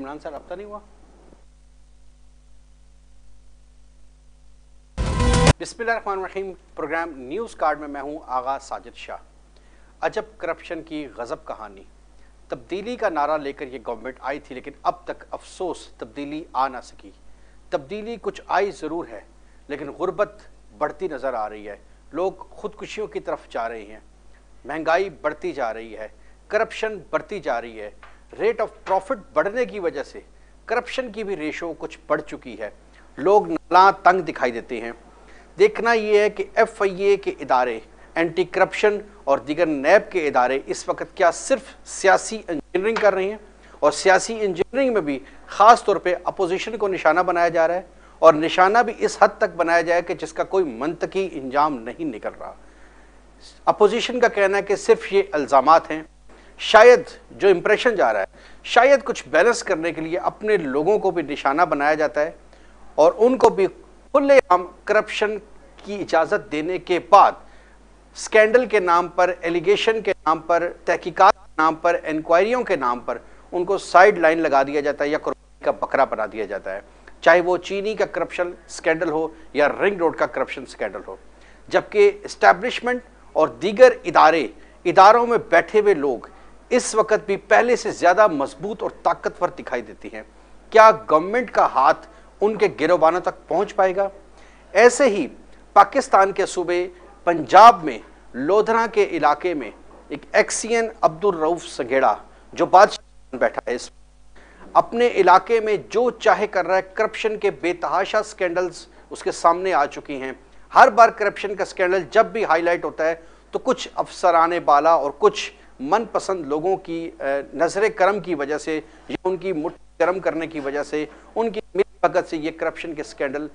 इमरान से रब्ता नहीं हुआ? बिस्मिल्लाहिर्रहमानिर्रहीम। प्रोग्राम न्यूज़ कार्ड में मैं हूं आगा साजिद शाह। अजब करप्शन की गज़ब कहानी। तब्दीली का नारा लेकर ये गवर्नमेंट आई थी, लेकिन अब तक अफसोस तब्दीली आ ना सकी। तब्दीली कुछ आई ज़रूर है, लेकिन गुर्बत बढ़ती नज़र आ रही है। लोग खुदकुशियों की तरफ जा रहे हैं, महंगाई बढ़ती जा रही है, करप्शन बढ़ती जा रही है। रेट ऑफ प्रॉफिट बढ़ने की वजह से करप्शन की भी रेशो कुछ बढ़ चुकी है। लोग नाला तंग दिखाई देते हैं। देखना यह है कि FIA के इदारे, एंटी करप्शन और दीगर नैब के इदारे इस वक्त क्या सिर्फ सियासी इंजीनियरिंग कर रहे हैं, और सियासी इंजीनियरिंग में भी ख़ास तौर पे अपोजिशन को निशाना बनाया जा रहा है, और निशाना भी इस हद तक बनाया जाए कि जिसका कोई मंतकी इंजाम नहीं निकल रहा। अपोजिशन का कहना है कि सिर्फ ये इल्ज़ामात हैं। शायद जो इंप्रेशन जा रहा है, शायद कुछ बैलेंस करने के लिए अपने लोगों को भी निशाना बनाया जाता है और उनको भी खुलेआम करप्शन की इजाज़त देने के बाद स्कैंडल के नाम पर, एलिगेशन के नाम पर, तहकीकात के नाम पर, इंक्वायरियों के नाम पर उनको साइड लाइन लगा दिया जाता है या कुर्बानी का बकरा बना दिया जाता है, चाहे वो चीनी का करप्शन स्कैंडल हो या रिंग रोड का करप्शन स्कैंडल हो। जबकि इस्टेब्लिशमेंट और दीगर इदारों में बैठे हुए लोग इस वक्त भी पहले से ज़्यादा मजबूत और ताकतवर दिखाई देती हैं। क्या गवर्नमेंट का हाथ उनके गिरोबानों तक पहुंच पाएगा? ऐसे ही पाकिस्तान के सूबे पंजाब में लोधरा के इलाके में एक एक्सियन अब्दुल रऊफ संघेड़ा, जो बादशाह बैठा है, इस अपने इलाके में जो चाहे कर रहा है। करप्शन के बेतहाशा स्कैंडल्स उसके सामने आ चुकी हैं। हर बार करप्शन का स्कैंडल जब भी हाईलाइट होता है तो कुछ अफसराने बाला और कुछ मनपसंद लोगों की नजर करम की वजह से या उनकी मुट्ठी गर्म करने की वजह से, उनकी मिलीभगत से ये करप्शन के स्कैंडल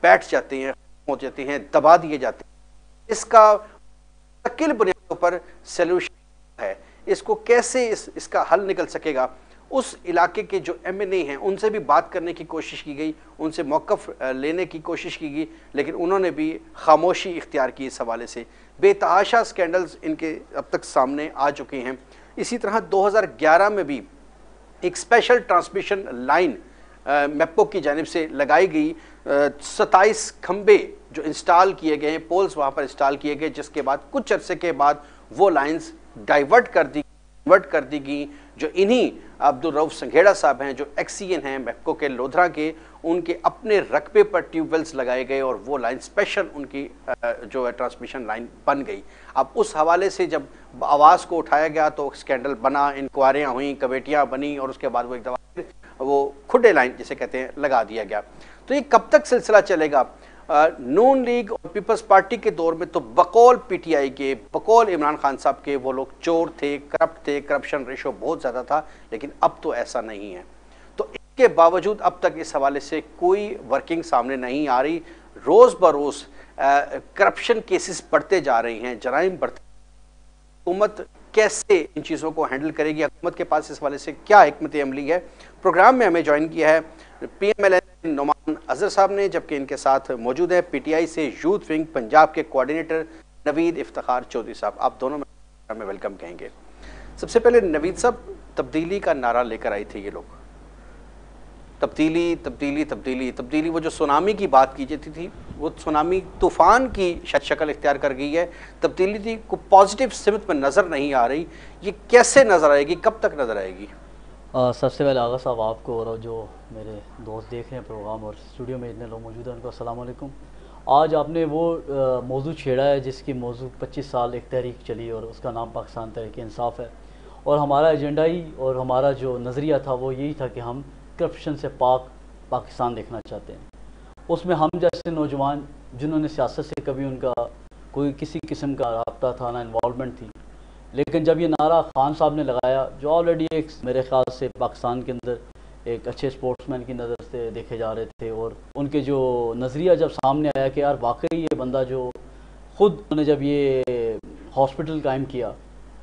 बैठ जाते हैं, हो जाते हैं, दबा दिए जाते हैं। इसका मुस्तकिल बुनियादों पर सलूशन है। इसको कैसे इसका हल निकल सकेगा, उस इलाके के जो MNA हैं उनसे भी बात करने की कोशिश की गई, उनसे मौक़िफ़ लेने की कोशिश की गई, लेकिन उन्होंने भी खामोशी इख्तियार की। इस हवाले से बेतहाशा स्कैंडल्स इनके अब तक सामने आ चुके हैं। इसी तरह 2011 में भी एक स्पेशल ट्रांसमिशन लाइन MEPCO की जानिब से लगाई गई। 27 खंबे जो इंस्टॉल किए गए हैं, पोल्स वहाँ पर इंस्टॉल किए गए, जिसके बाद कुछ अरसे के बाद वो लाइन्स डाइवर्ट कर दी गई। जो इन्हीं अब्दुल रऊफ संघेड़ा साहब हैं, जो एक्सियन हैं MEPCO के लोधरा के, उनके अपने रकबे पर ट्यूबवेल्स लगाए गए और वो लाइन स्पेशल उनकी जो है ट्रांसमिशन लाइन बन गई। अब उस हवाले से जब आवाज़ को उठाया गया तो स्कैंडल बना, इंक्वायरियाँ हुई, कमेटियाँ बनी और उसके बाद वो एक दफ़ा वो खुडे लाइन जिसे कहते हैं लगा दिया गया। तो ये कब तक सिलसिला चलेगा? नून लीग और पीपल्स पार्टी के दौर में तो बकौल PTI के, बकौल इमरान खान साहब के, वो लोग चोर थे, करप्ट थे, करप्शन रेशो बहुत ज़्यादा था, लेकिन अब तो ऐसा नहीं है। तो इसके बावजूद अब तक इस हवाले से कोई वर्किंग सामने नहीं आ रही। रोज़ बरोज़ करप्शन केसेस बढ़ते जा रहे हैं, जराइम बढ़ते। हुकूमत कैसे इन चीज़ों को हैंडल करेगी? हुकूमत के पास इस हवाले से क्या हिकमत अमली है? प्रोग्राम में हमें ज्वाइन किया है PMLN नुमान अजहर साहब ने, जबकि इनके साथ मौजूद है PTI से यूथ विंग पंजाब के कोऑर्डिनेटर नवीद इफ्तिखार चौधरी साहब। आप दोनों में वेलकम कहेंगे। सबसे पहले नवीद साहब, तब्दीली का नारा लेकर आए थे ये लोग, तब्दीली तब्दीली तब्दीली तब्दीली। वो जो सुनामी की बात की जाती थी, वो सुनामी तूफ़ान की शक्ल इख्तियार कर गई है। तब्दीली थी को पॉजिटिव सिमत में नज़र नहीं आ रही। ये कैसे नज़र आएगी, कब तक नज़र आएगी? सबसे पहले आगा साहब आपको और जो मेरे दोस्त देख रहे हैं प्रोग्राम और स्टूडियो में इतने लोग मौजूद हैं उनको अस्सलाम वालेकुम। आज आपने वो मौजू छेड़ा है जिसकी मौजू 25 साल एक तहरीक चली और उसका नाम पाकिस्तान तहरीक इंसाफ है। और हमारा एजेंडा ही और हमारा जो नज़रिया था वो यही था कि हम करप्शन से पाकिस्तान देखना चाहते हैं। उसमें हम जैसे नौजवान जिन्होंने सियासत से कभी उनका कोई किसी किस्म का रब्ता था ना इन्वॉल्वमेंट थी, लेकिन जब ये नारा खान साहब ने लगाया, जो ऑलरेडी एक मेरे ख्याल से पाकिस्तान के अंदर एक अच्छे स्पोर्ट्समैन की नज़र से देखे जा रहे थे, और उनके जो नज़रिया जब सामने आया कि यार वाकई ये बंदा जो ख़ुद उन्होंने जब ये हॉस्पिटल कायम किया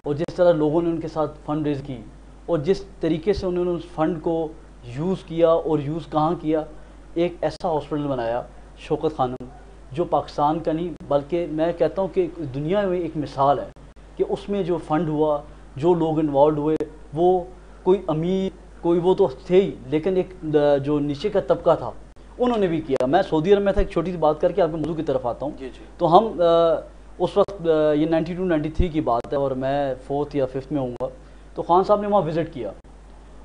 और जिस तरह लोगों ने उनके साथ फंड रेज़ की और जिस तरीके से उन्होंने उस फंड को यूज़ किया और यूज़ कहाँ किया, एक ऐसा हॉस्पिटल बनाया शौकत खानम जो पाकिस्तान का नहीं बल्कि मैं कहता हूँ कि दुनिया में एक मिसाल है कि उसमें जो फ़ंड हुआ, जो लोग इन्वॉल्व हुए, वो कोई अमीर कोई वो तो थे ही, लेकिन एक जो नीचे का तबका था उन्होंने भी किया। मैं सऊदी अरब में था, एक छोटी सी बात करके आपके मौजू की तरफ आता हूँ। तो हम उस वक्त ये 92-93 की बात है और मैं 4th या 5th में हूँगा। तो खान साहब ने वहाँ विज़िट किया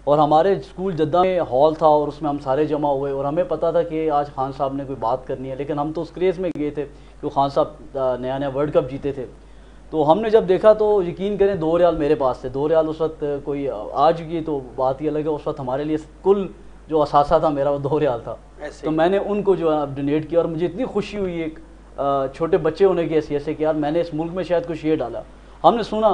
और हमारे स्कूल जद्दा में हॉल था और उसमें हम सारे जमा हुए और हमें पता था कि आज खान साहब ने कोई बात करनी है, लेकिन हम तो उस क्रेज़ में गए थे कि खान साहब नया नया वर्ल्ड कप जीते थे। तो हमने जब देखा तो यकीन करें 2 रियाल मेरे पास थे। 2 रियाल उस वक्त कोई, आज की तो बात ही अलग है, उस वक्त हमारे लिए कुल जो असासा था मेरा वो 2 रियाल था। तो मैंने उनको जो है डोनेट किया और मुझे इतनी खुशी हुई एक छोटे बच्चे होने की हैसियत से कि यार मैंने इस मुल्क में शायद कुछ ये डाला। हमने सुना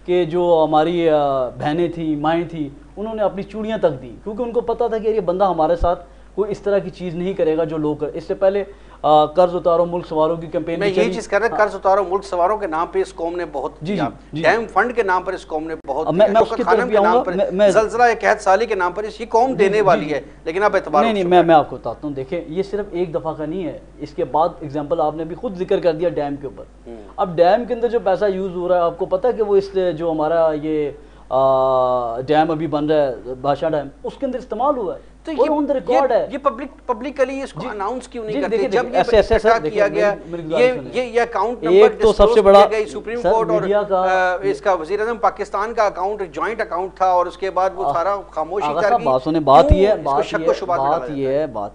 कि जो हमारी बहनें थी, माएँ थी, उन्होंने अपनी चूड़ियाँ तक दी, क्योंकि उनको पता था कि ये बंदा हमारे साथ कोई इस तरह की चीज़ नहीं करेगा जो लोग कर। इससे पहले कर्ज उतारो मुल्क सवारों की कैंपेन, मैं यही चीज़ कर रहा, कर्ज उतारो मुल्क सवारों के नाम पे इस कौम ने बहुत किया, डैम फंड के नाम पर इस कौम ने बहुत किया, खानम के नाम पर, ज़लज़ला कहत साली के नाम पर ये कौम देने वाली है, लेकिन अब एतबार नहीं, मैं आपको बताता हूँ। देखें, ये सिर्फ एक दफ़ा का नहीं है, इसके बाद एग्जाम्पल आपने भी खुद जिक्र कर दिया डैम के ऊपर। अब डैम के अंदर जो पैसा यूज़ हो रहा है, आपको पता है कि वो इस जो हमारा ये डैम अभी बन रहा है, बादशाह डैम, उसके अंदर इस्तेमाल हुआ है। तो ये ऑन द रिकॉर्ड है। ये पब्लिकली इसको अनाउंस क्यों नहीं करते? जब ये किया गया, ये अकाउंट नंबर तो सबसे बड़ा सुप्रीम कोर्ट और इसका वज़ीर आज़म पाकिस्तान का अकाउंट जॉइंट अकाउंट था और उसके बाद वो सारा खामोशी कर गई। बात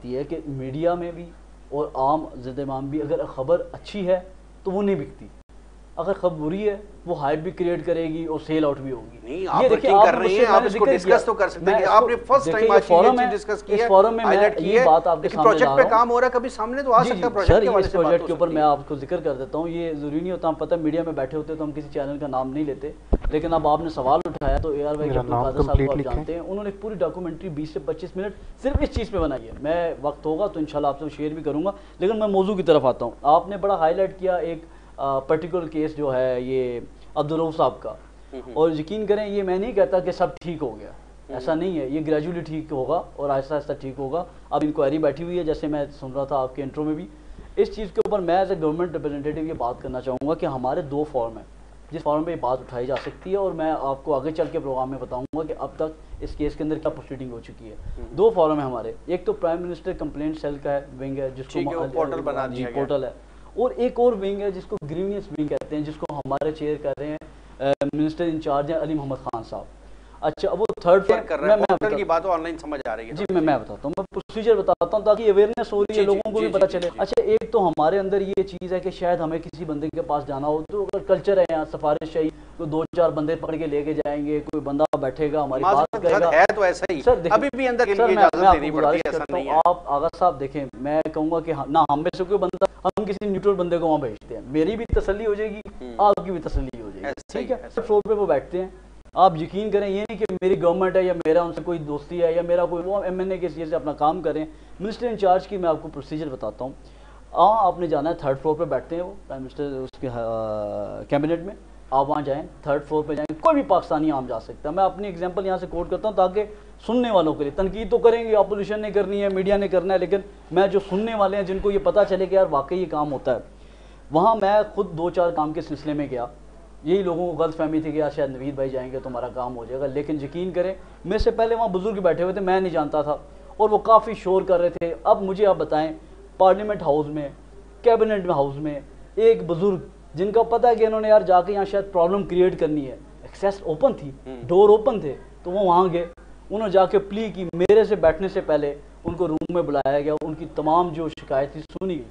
ये है कि मीडिया में भी और आम ज़िंदगी भी अगर खबर अच्छी है तो वो नहीं बिकती, अगर खबर बुरी है वो हाइप भी क्रिएट करेगी और सेल आउट भी होगी। नहीं, आप वर्किंग कर रहे हैं, आप इसको डिस्कस तो कर सकते हैं कि आपने फर्स्ट टाइम आज ये डिस्कस किया है, फोरम में मैं ये बात आपके सामने प्रोजेक्ट पे काम हो रहा है, कभी सामने तो आ सकता है प्रोजेक्ट के वाले से। प्रोजेक्ट के ऊपर मैं आपको जिक्र कर देता हूँ, ये जरूरी नहीं होता, हम पता मीडिया में बैठे होते तो हम किसी चैनल का नाम नहीं लेते, लेकिन अब आपने सवाल उठाया तो AR भाई अब्दुल कादिर साहब को आप जानते हैं, उन्होंने पूरी डॉक्यूमेंट्री 20 से 25 मिनट सिर्फ इस चीज़ पे बनाई है। मैं वक्त होगा तो इंशाल्लाह आपसे शेयर भी करूँगा, लेकिन मैं मौजू की तरफ आता हूँ। आपने बड़ा हाईलाइट किया एक पर्टिकुलर केस जो है ये अब्दुल रऊफ साहब का, और यकीन करें ये मैं नहीं कहता कि सब ठीक हो गया, ऐसा नहीं है, ये ग्रेजुअली ठीक होगा और आहिस्ता आहिस्ता ठीक होगा। अब इंक्वायरी बैठी हुई है, जैसे मैं सुन रहा था आपके इंट्रो में भी। इस चीज़ के ऊपर मैं एज ए गवर्नमेंट रिप्रेजेंटेटिव ये बात करना चाहूँगा कि हमारे 2 फॉर्म हैं जिस फॉर्म पे ये बात उठाई जा सकती है, और मैं आपको आगे चल के प्रोग्राम में बताऊँगा कि अब तक इस केस के अंदर क्या प्रोसीडिंग हो चुकी है। 2 फॉर्म है हमारे, एक तो प्राइम मिनिस्टर कंप्लेंट सेल का है, विंग है, जिसको पोर्टल बना दिया गया, पोर्टल है, और एक और विंग है जिसको ग्रीवियंस विंग कहते हैं, जिसको हमारे चेयर कर रहे हैं मिनिस्टर इंचार्ज हैं अली मोहम्मद खान साहब। अच्छा, वो थर्ड कर रहा है, पोर्टल की बात ऑनलाइन समझ आ रही है जी। मैं बताता हूँ, मैं प्रोसीजर बताता हूँ ताकि अवेयरनेस हो रही है, लोगों को भी पता चले। अच्छा, एक तो हमारे अंदर ये चीज़ है कि शायद हमें किसी बंदे के पास जाना हो तो अगर कल्चर है यहाँ सिफारिश है, तो 2-4 बंदे पकड़ के लेके जाएंगे, कोई बंदा बैठेगा हमारी बात करेगा, है तो ऐसा ही सर अभी भी अंदर के लिए इजाजत देनी पड़ती है, ऐसा नहीं है। आप आगा साहब देखें, मैं कहूँगा कि ना हम में से कोई बंदा, हम किसी न्यूट्रल बंदे को वहाँ भेजते हैं, मेरी भी तसल्ली हो जाएगी, आपकी भी तसल्ली हो जाएगी, ठीक है। फ्लोर पे वो बैठते हैं, आप यकीन करें ये नहीं कि मेरी गवर्नमेंट है या मेरा उनसे कोई दोस्ती है या मेरा कोई, वो MNA के सीए से अपना काम करें। मिनिस्टर इंचार्ज की मैं आपको प्रोसीजर बताता हूँ। आपने जाना है 3rd फ्लोर पे बैठते हैं वो प्राइम मिनिस्टर उसके कैबिनेट में, आप वहाँ जाएँ, 3rd फ्लोर पे जाएँ, कोई भी पाकिस्तानी आम जा सकता है। मैं अपनी एग्जांपल यहाँ से कोट करता हूँ ताकि सुनने वालों के लिए, तनकीद तो करेंगे, अपोजिशन ने करनी है, मीडिया ने करना है, लेकिन मैं जो सुनने वाले हैं जिनको ये पता चले कि यार वाकई ये काम होता है, वहाँ मैं खुद 2-4 काम के सिलसिले में गया। यही लोगों को गलत फहमी थी कि यार शायद नवीद भाई जाएंगे तो हमारा काम हो जाएगा, लेकिन यकीन करें मेरे से पहले वहाँ बुजुर्ग बैठे हुए थे, मैं नहीं जानता था, और वो काफ़ी शोर कर रहे थे। अब मुझे आप बताएं, पार्लियामेंट हाउस में, कैबिनेट में हाउस में एक बुजुर्ग जिनका पता है कि इन्होंने यार जाके यहाँ शायद प्रॉब्लम क्रिएट करनी है, एक्सेस ओपन थी, डोर ओपन थे, तो वो वहाँ गए, उन्होंने जाके प्ली की, मेरे से बैठने से पहले उनको रूम में बुलाया गया, उनकी तमाम जो शिकायत थी सुनी गई।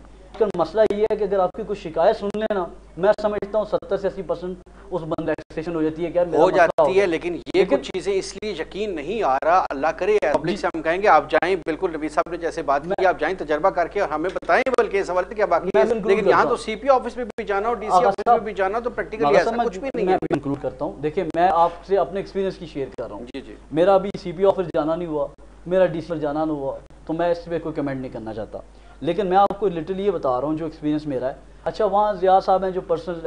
मसला ये है कि अगर आपकी कुछ शिकायत सुन लेना, मैं समझता हूँ 70 से 80% उस बंद एक्सटेंशन हो जाती है, क्या हो जाती है, लेकिन ये कुछ चीजें इसलिए यकीन नहीं आ रहा, अल्लाह करे पब्लिक से हम कहेंगे आप जाएं, बिल्कुल नबी साहब ने जैसे बात की, आप जाएं तजर्बा करके और हमें बताएं, बल्कि इस हवाले से क्या बाकी है, लेकिन यहाँ तो CP ऑफिस में भी जाना और DC ऑफिस में भी जाना, तो प्रैक्टिकली ऐसा कुछ भी नहीं है। मैं इंक्लूड करता हूँ, देखिए मैं आपसे अपने एक्सपीरियंस की शेयर कर रहा हूँ। जी, मेरा अभी CP ऑफिस जाना नहीं हुआ, मेरा DC पर जाना नहीं हुआ, तो मैं इस पर कोई कमेंट नहीं करना चाहता, लेकिन मैं आपको लिटरली ये बता रहा हूँ जो एक्सपीरियंस मेरा है। अच्छा, वहाँ ज़िया साहब हैं जो पर्सनल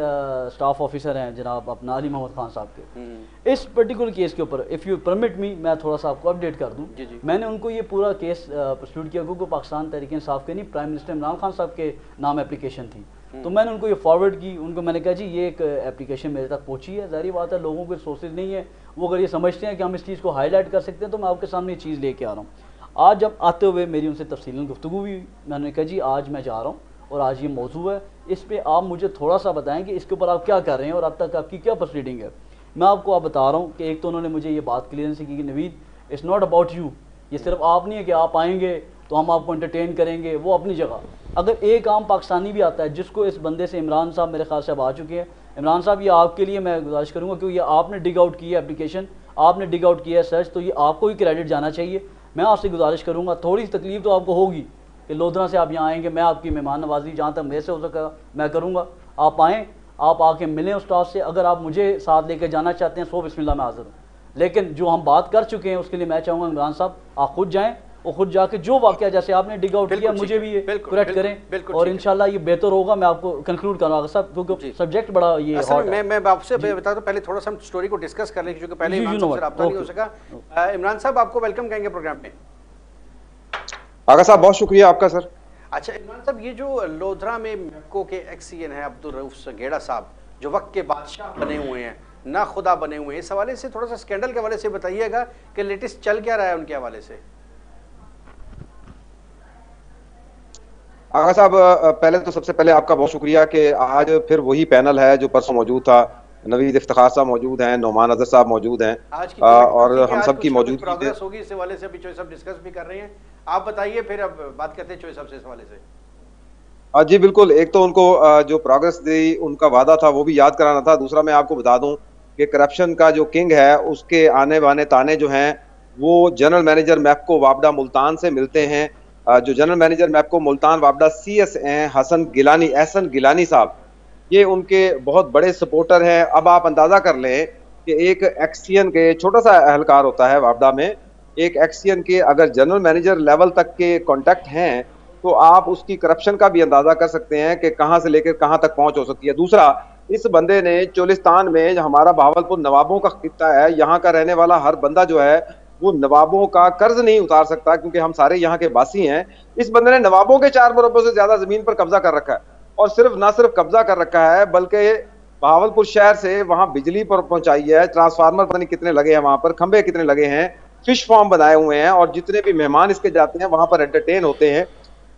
स्टाफ ऑफिसर हैं जनाब अपना अली मोहम्मद खान साहब के, इस पर्टिकुलर केस के ऊपर इफ़ यू परमिट मी मैं थोड़ा सा आपको अपडेट कर दूँ। मैंने उनको ये पूरा केस प्रस्टूट किया, क्योंकि पाकिस्तान तहरीक इंसाफ के नहीं, प्राइम मिनिस्टर इमरान खान साहब के नाम एप्लीकेशन थी, तो मैंने उनको ये फॉरवर्ड की, उनको मैंने कहा जी ये एक एप्लीकेशन मेरे तक पहुंची है, ज़ाहिर बात है लोगों के सोर्सेज नहीं है, वो अगर ये समझते हैं कि हम इस चीज़ को हाईलाइट कर सकते हैं तो मैं आपके सामने ये चीज़ लेके आ रहा हूँ। आज जब आते हुए मेरी उनसे तफसीलन गुफ्तगू हुई, मैंने कहा जी आज मैं जा रहा हूँ और आज ये मौजू है, इस पर आप मुझे थोड़ा सा बताएं कि इसके ऊपर आप क्या कर रहे हैं और अब तक आपकी क्या प्रोसीडिंग है। मैं आपको आप बता रहा हूँ कि एक तो उन्होंने मुझे ये बात क्लियर से की कि Naveed it's not about you, ये सिर्फ आप नहीं है कि आप आएंगे तो हम आपको एंटरटेन करेंगे, वो अपनी जगह। अगर एक आम पाकिस्तानी भी आता है जिसको इस बंदे से, इमरान साहब मेरे ख्याल से अब आ चुके हैं, इमरान साहब ये आपके लिए मैं गुजारिश करूँगा क्योंकि आपने डिग आउट की है एप्लीकेशन, आपने डिग आउट किया है सर्च, तो ये आपको ही क्रेडिट जाना चाहिए। मैं आपसे गुजारिश करूँगा, थोड़ी सी तकलीफ तो आपको होगी कि लोधरा से आप यहाँ आएंगे, मैं आपकी मेहमान नवाजी जहाँ तक मेरे से हो सका मैं करूँगा। आप आएँ, आप आके मिलें उस्ताद से, अगर आप मुझे साथ लेकर जाना चाहते हैं सो बिस्मिल्लाह मैं हाज़िर हूँ। लेकिन जो हम बात कर चुके हैं उसके लिए मैं चाहूँगा इमरान साहब आप खुद जाएँ और खुद जाके जो वाक़या जैसे आपने डिग आउट किया मुझे भी ये करेक्ट करें और इंशाल्लाह ये बेहतर होगा। मैं आपको कंक्लूड करूँगा सब क्योंकि सब्जेक्ट बड़ा ये हॉट है। मैं आपसे बता दूं, पहले थोड़ा सा हम स्टोरी को डिस्कस कर लें क्योंकि पहले इमरान साहब से रब्ता नहीं हो सका। इमरान साहब आपको वेलकम कहेंगे प्रोग्राम में। आगा साहब बहुत शुक्रिया आपका सर। अच्छा इमरान साहब, ये जो लोधरा में मैप्को के एक्सीएन है अब्दुल रऊफ गेड़ा साहब, जो वक्त के बादशाह बने हुए हैं, ना खुदा बने हुए हैं, इस हवाले से थोड़ा सा स्कैंडल के हवाले से बताइएगा कि लेटेस्ट चल क्या रहा है उनके हवाले से। आगा साहब पहले तो सबसे पहले आपका बहुत शुक्रिया कि आज फिर वही पैनल है जो परसों मौजूद था। नवीद इफ्तिखार साहब मौजूद हैं, नोमान अजहर साहब मौजूद हैं और हम सब की मौजूदगी प्रोग्रेस होगी इस हवाले से, अभी चॉइस साहब डिस्कस भी कर रहे हैं, आप बताइए फिर अब बात करते हैं चॉइस साहब से इस हवाले से। जी बिल्कुल, एक तो उनको जो प्रोग्रेस दी उनका वादा था वो भी याद कराना था। दूसरा मैं आपको बता दूं कि करप्शन का जो किंग है उसके आने बाने ताने जो हैं वो जनरल मैनेजर मैप्को वापडा मुल्तान से मिलते हैं। जो जनरल मैनेजर मैप्को मुल्तान वापडा CS हैं एहसन गिलानी साहब, ये उनके बहुत बड़े सपोर्टर हैं। अब आप अंदाजा कर लें कि एक एक्सीएन के, छोटा सा एहलकार होता है वापडा में, एक एक्सीएन के अगर जनरल मैनेजर लेवल तक के कॉन्टैक्ट हैं तो आप उसकी करप्शन का भी अंदाजा कर सकते हैं कि कहां से लेकर कहां तक पहुंच हो सकती है। दूसरा, इस बंदे ने चोलिस्तान में, हमारा भावलपुर नवाबों का खित्ता है, यहाँ का रहने वाला हर बंदा जो है वो नवाबों का कर्ज नहीं उतार सकता क्योंकि हम सारे यहाँ के बासी हैं। इस बंदे ने नवाबों के 4 मुरब्बों से ज्यादा जमीन पर कब्जा कर रखा है और ना सिर्फ कब्जा कर रखा है बल्कि भावलपुर शहर से वहां बिजली पर पहुंचाई है, ट्रांसफार्मर पता नहीं कितने लगे हैं, वहां पर खंबे कितने लगे हैं, फिश फार्म बनाए हुए हैं और जितने भी मेहमान इसके जाते हैं वहां पर एंटरटेन होते हैं।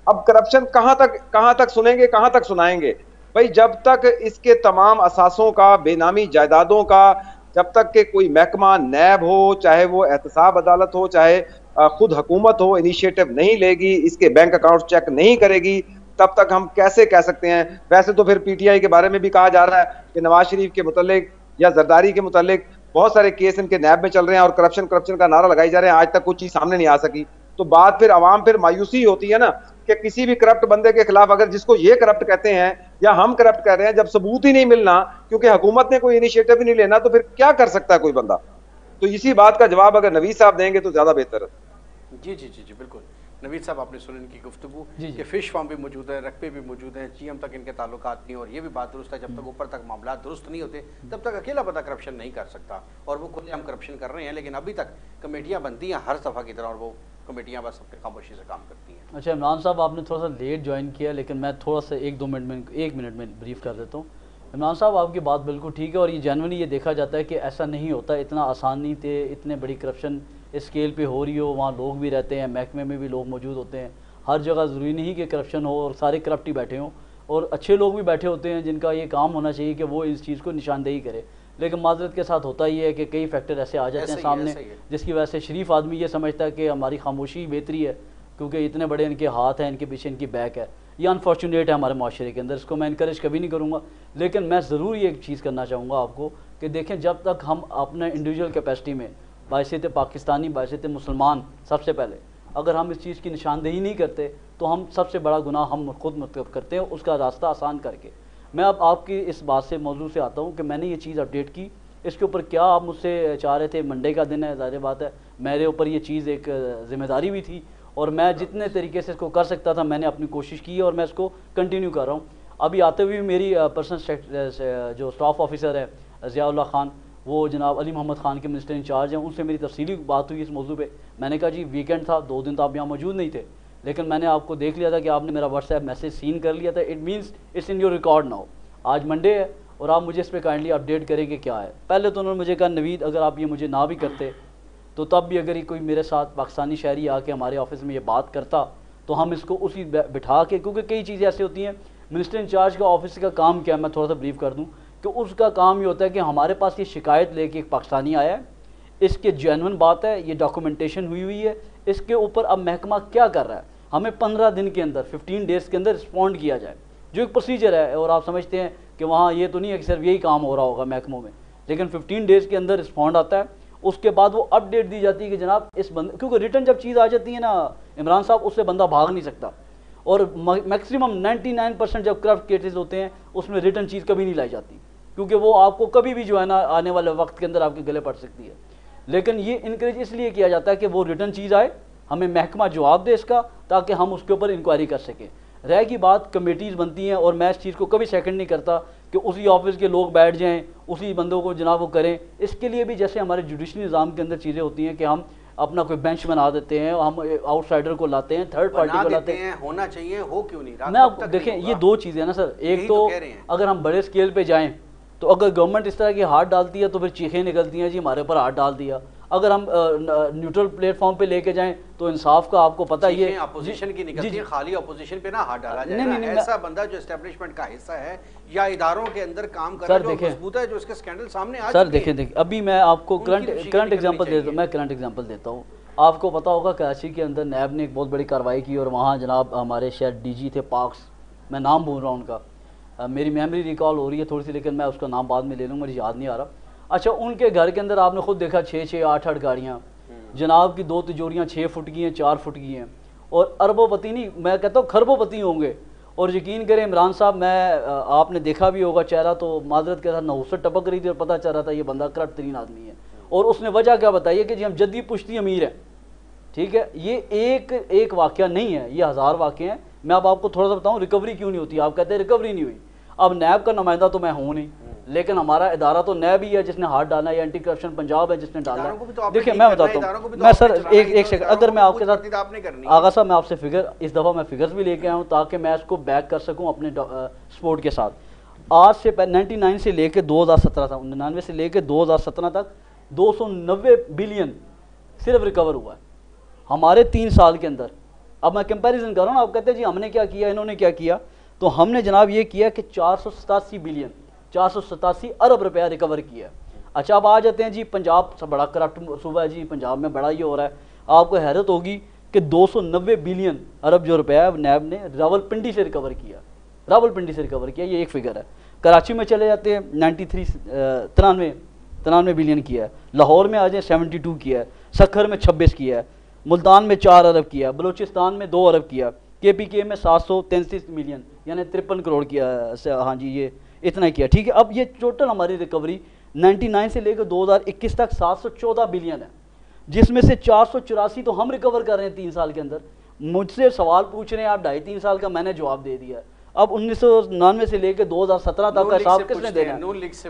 अब करप्शन कहां तक सुनेंगे, कहां तक सुनाएंगे भाई? जब तक इसके तमाम असासों का, बेनामी जायदादों का, जब तक के कोई महकमा, नैब हो, चाहे वो एहतसाब अदालत हो, चाहे खुद हुकूमत हो, इनिशिएटिव नहीं लेगी, इसके बैंक अकाउंट चेक नहीं करेगी, तब तक हम कैसे कह सकते हैं? वैसे तो फिर PTI के बारे में भी कहा जा रहा है कि नवाज शरीफ के मुतल्लिक या जरदारी के मुतल्लिक बहुत सारे केस इनके नैब में चल रहे हैं और करप्शन का नारा लगाई जा रहे हैं, आज तक कुछ चीज सामने नहीं आ सकी। तो बात फिर अवाम फिर मायूसी होती है ना कि किसी भी करप्ट बंदे के खिलाफ, अगर जिसको ये करप्ट कहते हैं या हम करप्ट कह रहे हैं, जब सबूत ही नहीं मिलना क्योंकि हुकूमत ने कोई इनिशिएटिव ही नहीं लेना, तो फिर क्या कर सकता है कोई बंदा? तो इसी बात का जवाब अगर नवीद साहब देंगे तो ज्यादा बेहतर है। जी जी जी जी बिल्कुल। नवीद साहब, आपने सुनी इनकी गुफ्तगू कि फिश फार्म भी मौजूद है, रकबे भी मौजूद हैं, GM तक इनके ताल्लुकात नहीं, और ये भी बात दुरुस्त है, जब तक ऊपर तक मामला दुरुस्त नहीं होते तब तक अकेला बंदा करप्शन नहीं कर सकता, और वो खुद हम करप्शन कर रहे हैं। लेकिन अभी तक कमेटियाँ बनती हैं हर दफ़ा की तरह और वो कमेटियाँ बस अपनी खामोशी से काम करती हैं। अच्छा इमरान साहब, आपने थोड़ा सा लेट ज्वाइन किया, लेकिन मैं थोड़ा सा 1 मिनट में ब्रीफ कर देता हूँ। इमरान साहब, आपकी बात बिल्कुल ठीक है और ये जनरली ये देखा जाता है कि ऐसा नहीं होता, इतना आसान नहीं थे, इतने बड़ी करप्शन इस स्केल पे हो रही हो, वहाँ लोग भी रहते हैं, महकमे में भी लोग मौजूद होते हैं, हर जगह ज़रूरी नहीं कि करप्शन हो और सारे करप्ट ही बैठे हों, और अच्छे लोग भी बैठे होते हैं जिनका ये काम होना चाहिए कि वो इस चीज़ को निशानदेही करे। लेकिन माजरत के साथ होता ही है कि कई फैक्टर ऐसे आ जाते हैं सामने जिसकी वजह से शरीफ आदमी ये समझता है कि हमारी खामोशी बेहतरी है क्योंकि इतने बड़े इनके हाथ हैं, इनके पीछे इनकी बैक है। ये अनफॉर्चुनेट है हमारे माशरे के अंदर, इसको मैं इनकरेज कभी नहीं करूँगा। लेकिन मैं ज़रूर ये एक चीज़ करना चाहूँगा आपको कि देखें, जब तक हम अपने इंडिविजुअल कैपेसिटी में बाइसियत पाकिस्तानी, बाइसियत मुसलमान, सबसे पहले अगर हम इस चीज़ की निशानदेही नहीं करते तो हम सबसे बड़ा गुनाह हम खुद मतलब करते हैं, उसका रास्ता आसान करके। मैं अब आपकी इस बात से मौजू से आता हूँ कि मैंने ये चीज़ अपडेट की, इसके ऊपर क्या आप मुझसे चाह रहे थे? मंडे का दिन है, ज़ाहिर बात है मेरे ऊपर ये चीज़ एक ज़िम्मेदारी भी थी और मैं जितने तरीके से इसको कर सकता था मैंने अपनी कोशिश की और मैं इसको कंटिन्यू कर रहा हूँ। अभी आते हुए मेरी पर्सनल जो स्टाफ ऑफिसर है ज़ियाउल्लाह खान, वो जनाब अली मोहम्मद खान के मिनिस्टर इंचार्ज हैं, उनसे मेरी तफसीली बात हुई इस मौजू पे। मैंने कहा जी वीकेंड था, 2 दिन तो आप यहाँ मौजूद नहीं थे, लेकिन मैंने आपको देख लिया था कि आपने मेरा व्हाट्सएप मैसेज सीन कर लिया था। It means it's in your record now. आज मंडे है और आप मुझे इस पर काइंडली अपडेट करें कि क्या है। पहले तो उन्होंने मुझे कहा नवीद अगर आप ये मुझे ना भी करते तो तब भी अगर कोई मेरे साथ पाकिस्तानी शहरी आके हमारे ऑफिस में ये बात करता तो हम इसको उसी बिठा के, क्योंकि कई चीज़ें ऐसी होती हैं, मिनिस्टर इंचार्ज का ऑफिस का काम क्या है मैं थोड़ा सा ब्रीफ कर दूं कि उसका काम ये होता है कि हमारे पास ये शिकायत लेके एक पाकिस्तानी आया है, इसके जेन्युइन बात है, ये डॉक्यूमेंटेशन हुई है, इसके ऊपर अब महकमा क्या कर रहा है, हमें 15 दिन के अंदर 15 डेज़ के अंदर रिस्पॉन्ड किया जाए, जो एक प्रोसीजर है। और आप समझते हैं कि वहाँ ये तो नहीं है कि सिर्फ यही काम हो रहा होगा महकमों में, लेकिन 15 डेज़ के अंदर रिस्पॉन्ड आता है। उसके बाद वो अपडेट दी जाती है कि जनाब इस बंदे, क्योंकि रिटर्न जब चीज़ आ जाती है ना इमरान साहब, उससे बंदा भाग नहीं सकता। और मैक्सिमम 99% जब करप्ट केसेस होते हैं उसमें रिटर्न चीज़ कभी नहीं लाई जाती, क्योंकि वो आपको कभी भी जो है ना आने वाले वक्त के अंदर आपके गले पड़ सकती है। लेकिन ये इनक्रेज इसलिए किया जाता है कि वो रिटर्न चीज़ आए, हमें महकमा जवाब दे इसका, ताकि हम उसके ऊपर इंक्वायरी कर सकें। रह की बात कमेटीज़ बनती हैं, और मैं इस चीज़ को कभी सेकंड नहीं करता कि उसी ऑफिस के लोग बैठ जाएं, उसी बंदों को जनाब वो करें। इसके लिए भी जैसे हमारे जुडिशरी निज़ाम के अंदर चीज़ें होती हैं कि हम अपना कोई बेंच बना देते हैं, हम आउटसाइडर को लाते हैं, थर्ड पार्टी को लाते हैं। होना चाहिए, हो क्यों नहीं? मैं आपको देखें, ये दो चीज़ें हैं ना सर। एक तो अगर हम बड़े स्केल पे जाएं तो अगर गवर्नमेंट इस तरह की हाथ डालती है तो फिर चीखें निकलती हैं जी हमारे ऊपर हाथ डाल दिया। अगर हम न्यूट्रल प्लेटफॉर्म पे लेके जाएं तो इंसाफ का आपको पता ही है, अपोजिशन की निकलती है, खाली अपोजिशन पे ना हाथ डाला जाए। नहीं, ऐसा बंदा जो एस्टेब्लिशमेंट का हिस्सा है या इदारों के अंदर काम कर रहा है, जो मजबूत है, जो इसके स्कैंडल सामने आ सर देखें अभी मैं आपको करंट एग्जांपल देता हूँ। मैं करंट एग्जांपल देता हूँ। आपको पता होगा कराची के अंदर नैब ने एक बहुत बड़ी कार्रवाई की और वहाँ जनाब हमारे शायद डीजी थे पाक्स, मैं नाम भूल रहा हूँ उनका, मेरी मेमोरी रिकॉल हो रही है थोड़ी सी, लेकिन मैं उसका नाम बाद में ले लूँगा, मुझे याद नहीं आ रहा। अच्छा, उनके घर के अंदर आपने खुद देखा 6-6, 8-8 गाड़ियाँ, जनाब की 2 तिजोरियाँ 6 फुट की हैं, 4 फुट की हैं, और अरबोपति नहीं, मैं कहता हूँ खरबोपति होंगे। और यकीन करें इमरान साहब, मैं आपने देखा भी होगा चेहरा तो मादरत के साथ नहुसत टपक रही थी और पता चल रहा था ये बंदा करप्ट तरीन आदमी है। और उसने वजह क्या बताई है कि जी हम जद्दी पुश्ती अमीर हैं। ठीक है, ये एक वाक़या नहीं है, ये 1000 वाक़े हैं। मैं अब आपको थोड़ा सा बताऊँ रिकवरी क्यों नहीं होती। आप कहते हैं रिकवरी नहीं हुई। अब नैब का नुमाइंदा तो मैं हूँ नहीं, लेकिन हमारा इदारा तो नैब ही है जिसने हाथ डाला, या एंटी करप्शन पंजाब है जिसने डाला। देखिए मैं बताता हूँ, मैं सर एक सेकंड, अगर मैं आपके साथ आगा साहब, मैं आपसे फिगर इस दफ़ा मैं फिगर्स भी लेके आया हूँ ताकि मैं इसको बैक कर सकूँ अपने सपोर्ट के साथ। आज से 99 से लेकर 2017 तक, 99 से लेकर 2017 तक 290 बिलियन सिर्फ रिकवर हुआ है हमारे 3 साल के अंदर। अब मैं कंपैरिजन कर रहा हूँ, आप कहते हैं जी हमने क्या किया, इन्होंने क्या किया, तो हमने जनाब ये किया कि 487 बिलियन 487 अरब रुपया रिकवर किया। अच्छा, अब आ जाते हैं जी पंजाब से बड़ा करप्ट सूबा है जी, पंजाब में बड़ा ये हो रहा है। आपको हैरत होगी कि 290 बिलियन अरब जो रुपया है नैब ने रावलपिंडी से रिकवर किया, रावलपिंडी से रिकवर किया, ये एक फिगर है। कराची में चले जाते हैं 93 बिलियन किया है, लाहौर में आ जाए 72 किया है, सखर में 26 किया है, मुल्तान में 4 अरब किया, बलूचिस्तान में 2 अरब किया, KPK में 733 मिलियन यानी 53 करोड़ किया, हाँ जी ये इतना किया। ठीक है, अब ये टोटल हमारी रिकवरी 99 से लेकर 2021 तक 714 बिलियन है, जिसमें से 484 तो हम रिकवर कर रहे हैं 3 साल के अंदर। मुझसे सवाल पूछ रहे हैं आप 2.5-3 साल का, मैंने जवाब दे दिया। अब 1999 से लेकर 2017 तक का हिसाब किसने देना है?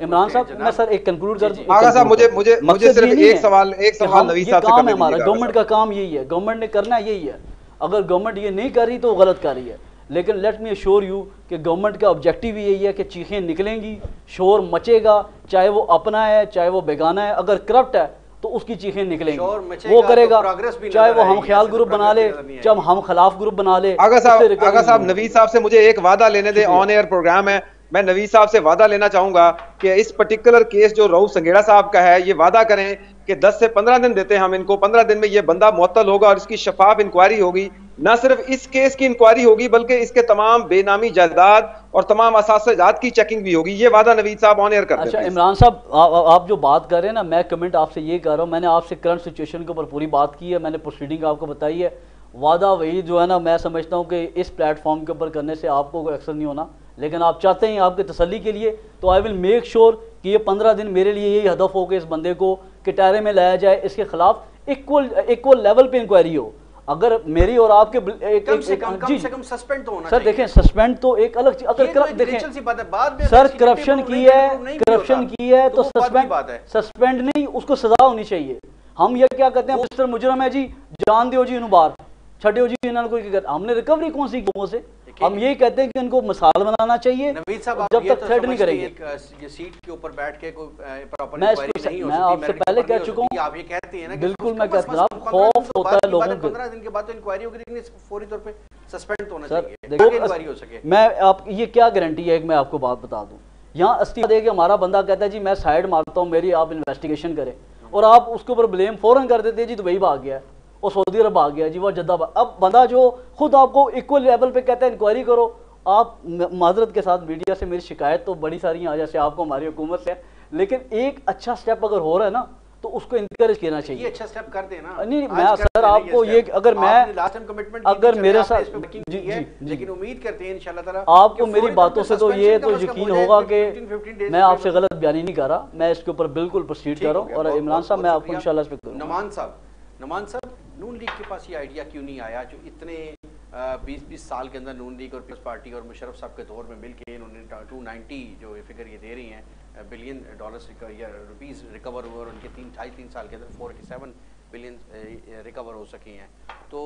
इमरान साहब, मैं सर एक कंक्लूड कर दूं। आगा साहब, मुझे सिर्फ एक सवाल नवीद साहब से काम है हमारा, गवर्नमेंट का काम यही है, गवर्नमेंट ने करना यही है। अगर गवर्नमेंट ये नहीं कर रही तो गलत कर रही है, लेकिन लेट मी अश्योर यू कि गवर्नमेंट का ऑब्जेक्टिव यही है कि चीखें निकलेंगी, शोर मचेगा, चाहे वो अपना है चाहे वो बेगाना है। अगर करप्ट है तो उसकी चीखें निकलेंगी, वो करेगा, चाहे वो हम ख्याल ग्रुप बना ले, चाहे हम खिलाफ ग्रुप बना ले। आगा साहब, नवीद साहब से मुझे एक वादा लेने दे, ऑन एयर प्रोग्राम है, मैं नवीद साहब से वादा लेना चाहूंगा कि इस पर्टिकुलर केस जो रऊफ संगेड़ा साहब का है, ये वादा करें कि 10 से 15 दिन देते हैं हम इनको, 15 दिन में ये बंदा मुअत्तल होगा और इसकी शफाफ इंक्वायरी होगी। न सिर्फ इस केस की इंक्वायरी होगी बल्कि इसके तमाम बेनामी जायदाद और तमाम असासाजात की चेकिंग भी होगी। ये वादा नवीद साहब ऑन एयर करते हैं। अच्छा इमरान साहब, आप जो बात कर रहे हैं ना, मैं कमेंट आपसे ये कर रहा हूँ, मैंने आपसे करंट सिचुएशन के ऊपर पूरी बात की है, मैंने प्रोसीडिंग आपको बताई है। वादा वही जो है ना, मैं समझता हूँ कि इस प्लेटफॉर्म के ऊपर करने से आपको कोई एक्शन नहीं होना, लेकिन आप चाहते हैं आपके तसल्ली के लिए, तो आई विल मेक श्योर कि ये 15 दिन मेरे लिए यही हदफ हो कि इस बंदे को कटारे में लाया जाए, इसके खिलाफ इक्वल लेवल पे इंक्वायरी हो। अगर मेरी और आपके कम से कम सस्पेंड तो होना सर, देखें सस्पेंड तो एक अलग चीज, अगर देखें सर करप्शन की है तो सस्पेंड नहीं, उसको सजा होनी चाहिए। हम ये क्या कहते हैं, मिस्टर मुजरम है जी, जान दो जी इन्हों बाहर, छठे हो जी इन्होंने कोई हमने रिकवरी कौन सी लोगों से? हम यही कहते हैं कि इनको मिसाल बनाना चाहिए नवीद साहब, जब तक थ्रेट नहीं करेंगे। ये सीट के ऊपर बैठ के कोई प्रॉपर मैं आपसे पहले कह चुका हूँ, आप ये कहते हैं ना, बिल्कुल मैं कहता हूँ, खौफ होता है लोगों को। 15 दिन के बाद तो इंक्वायरी होगी, लेकिन इसको फौरी तौर पे सस्पेंड होना सर, चाहिए, देखो इंक्वायरी हो सके। मैं आप ये क्या गारंटी है? मैं आपको बात बता दूं, यहाँ इस्तीफा दे के हमारा बंदा कहता है जी मैं साइड मारता हूँ, मेरी आप इन्वेस्टिगेशन करें, और आप उसके ऊपर ब्लेम फौरन कर देते हैं जी दुबई भाग गया और सऊदी अरब भाग गया जी, वो जद्दा। अब बंदा जो खुद आपको इक्वल लेवल पे कहता है इंक्वायरी करो, आप माजरत के साथ मीडिया से मेरी शिकायत तो बड़ी सारी हैं जैसे आपको हमारी हुकूमत से, लेकिन एक अच्छा स्टेप अगर हो रहा है ना तो उसको इनकरेज करना चाहिए। ये अच्छा स्टेप कर देना। नहीं मैं सर आपको ये अगर मैं लास्ट टाइम कमिटमेंट अगर मेरे साथ जी, लेकिन उम्मीद करते हैं इंशाल्लाह ताला आपको मेरी बातों से तो ये तो यकीन होगा कि मैं आपसे गलत बयानी नहीं कर रहा, मैं इसके ऊपर बिल्कुल प्रोसीड कर रहा हूँ। और इमरान साहब मैं आपको इंशाल्लाह इस पे करूंगा। नमान साहब, नून लीग के पास ये आइडिया क्यों नहीं आया जो इतने 20-20 साल के अंदर नून लीग और पीपल्स पार्टी और मुशर्रफ साहब के दौर में मिलके इन्होंने 290 जो फिगर ये दे रही हैं बिलियन डॉलर्स या रुपीस रिकवर हुए, और उनके 3 साल के अंदर 487 बिलियन रिकवर हो सके हैं। तो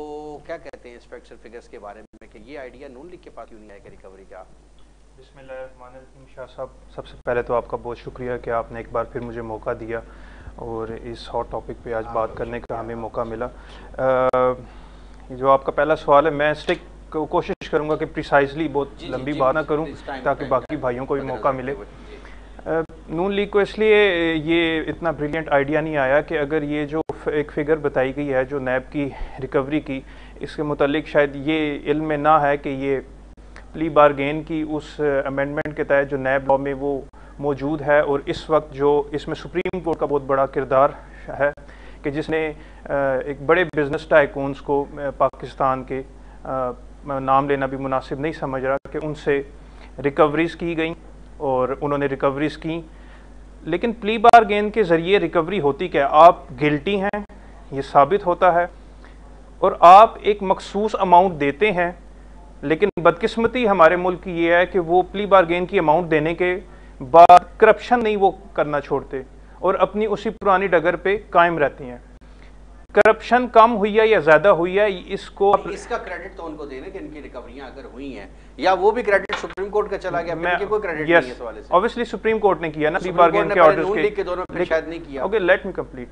क्या कहते हैं इंस्पेक्टर फिगर्स के बारे में कि ये आइडिया नून लीग के पास क्यों नहीं आएगा रिकवरी का? बिस्मिल्लाहिर्रहमानिर्रहीम। शाह साहब, सबसे पहले तो आपका बहुत शुक्रिया कि आपने एक बार फिर मुझे मौका दिया और इस हॉट टॉपिक पे आज बात करने का हमें मौका मिला। जो आपका पहला सवाल है, मैं स्टिक कोशिश करूंगा कि प्रिसाइजली बहुत लंबी बात ना करूं ताकि बाकी भाइयों को भी मौका मिले। नून लीग को इसलिए ये इतना ब्रिलियंट आइडिया नहीं आया कि अगर ये जो एक फ़िगर बताई गई है जो नैब की रिकवरी की, इसके मुतालिक शायद ये इल्म में ना है कि ये प्ली बारगेन की उस अमेंडमेंट के तहत जो नैब लॉ में वो मौजूद है, और इस वक्त जो इसमें सुप्रीम कोर्ट का बहुत बड़ा किरदार है कि जिसने एक बड़े बिजनेस टाइकून्स को पाकिस्तान के नाम लेना भी मुनासिब नहीं समझ रहा कि उनसे रिकवरीज़ की गई और उन्होंने रिकवरीज़ की, लेकिन प्ली बारगेन के ज़रिए रिकवरी होती क्या? आप गिल्टी हैं ये साबित होता है और आप एक मखसूस अमाउंट देते हैं, लेकिन बदकिस्मती हमारे मुल्क की ये है कि वो प्ली बारगेन की अमाउंट देने के बाद करप्शन नहीं वो करना छोड़ते और अपनी उसी पुरानी डगर पे कायम रहती हैं। करप्शन कम हुई है या ज़्यादा हुई है, इसका क्रेडिट तो उनको देने कि इनकी रिकवरियां अगर हुई हैं, या वो भी क्रेडिट सुप्रीम कोर्ट का चला गया? मैं कोई क्रेडिट नहीं है इस वाले से। ऑब्वियसली सुप्रीम कोर्ट ने किया ना प्ली बारगेन के ऑर्डर्स के दोनों पे शायद नहीं किया। Okay, let me complete.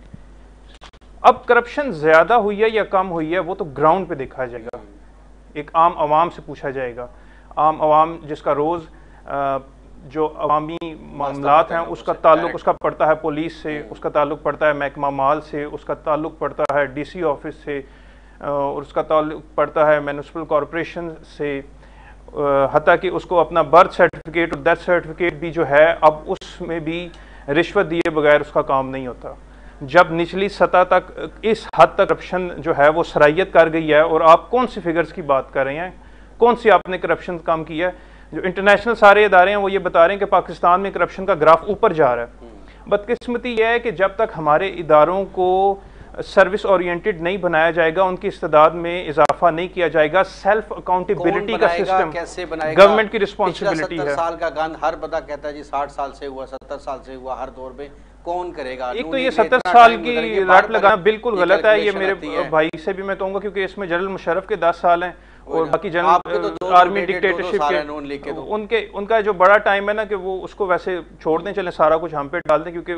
अब करप्शन ज़्यादा हुई है या कम हुई है वो तो ग्राउंड पे देखा जाएगा, एक आम आवाम से पूछा जाएगा। आम आवाम जिसका रोज़ जो अवामी मामलात हैं उसका ताल्लुक उसका पड़ता है पुलिस से, उसका ताल्लुक पड़ता है महकमा माल से, उसका ताल्लुक पड़ता है डीसी ऑफिस से, और उसका ताल्लुक पड़ता है म्यूनिसिपल कॉरपोरेशन से, हत्ता कि उसको अपना बर्थ सर्टिफिकेट और डेथ सर्टिफिकेट भी जो है अब उसमें भी रिश्वत दिए बगैर उसका काम नहीं होता। जब निचली सतह तक इस हद तक करप्शन जो है वो सराहियत कर गई है, और आप कौन सी फिगर्स की बात कर रहे हैं, कौन सी आपने करप्शन काम किया है? जो इंटरनेशनल सारे इदारे हैं वो ये बता रहे हैं कि पाकिस्तान में करप्शन का ग्राफ ऊपर जा रहा है। बदकिस्मती यह है कि जब तक हमारे इदारों को सर्विस ओरिएंटेड नहीं बनाया जाएगा, उनकी इस्तेदाद में इजाफा नहीं किया जाएगा, सेल्फ अकाउंटेबिलिटी का सिस्टम कैसे बनाएगा? गवर्नमेंट की रिस्पॉन्सिबिलिटी है। 70 साल का गंद हर बंदा कहता है जी 60 साल से हुआ, 70 साल से हुआ, हर दौर में कौन करेगा? एक तो ये 70 साल की रट लगाना बिल्कुल गलत है। ये मेरे भाई से भी मैं कहूँगा, क्योंकि इसमें जनरल मुशर्रफ के 10 साल हैं और बाकी जनरल आर्मी डिक्टेटरशिप के उनका जो बड़ा टाइम है ना कि वो उसको वैसे छोड़ दें, चले सारा कुछ हम पे डाल दें, क्योंकि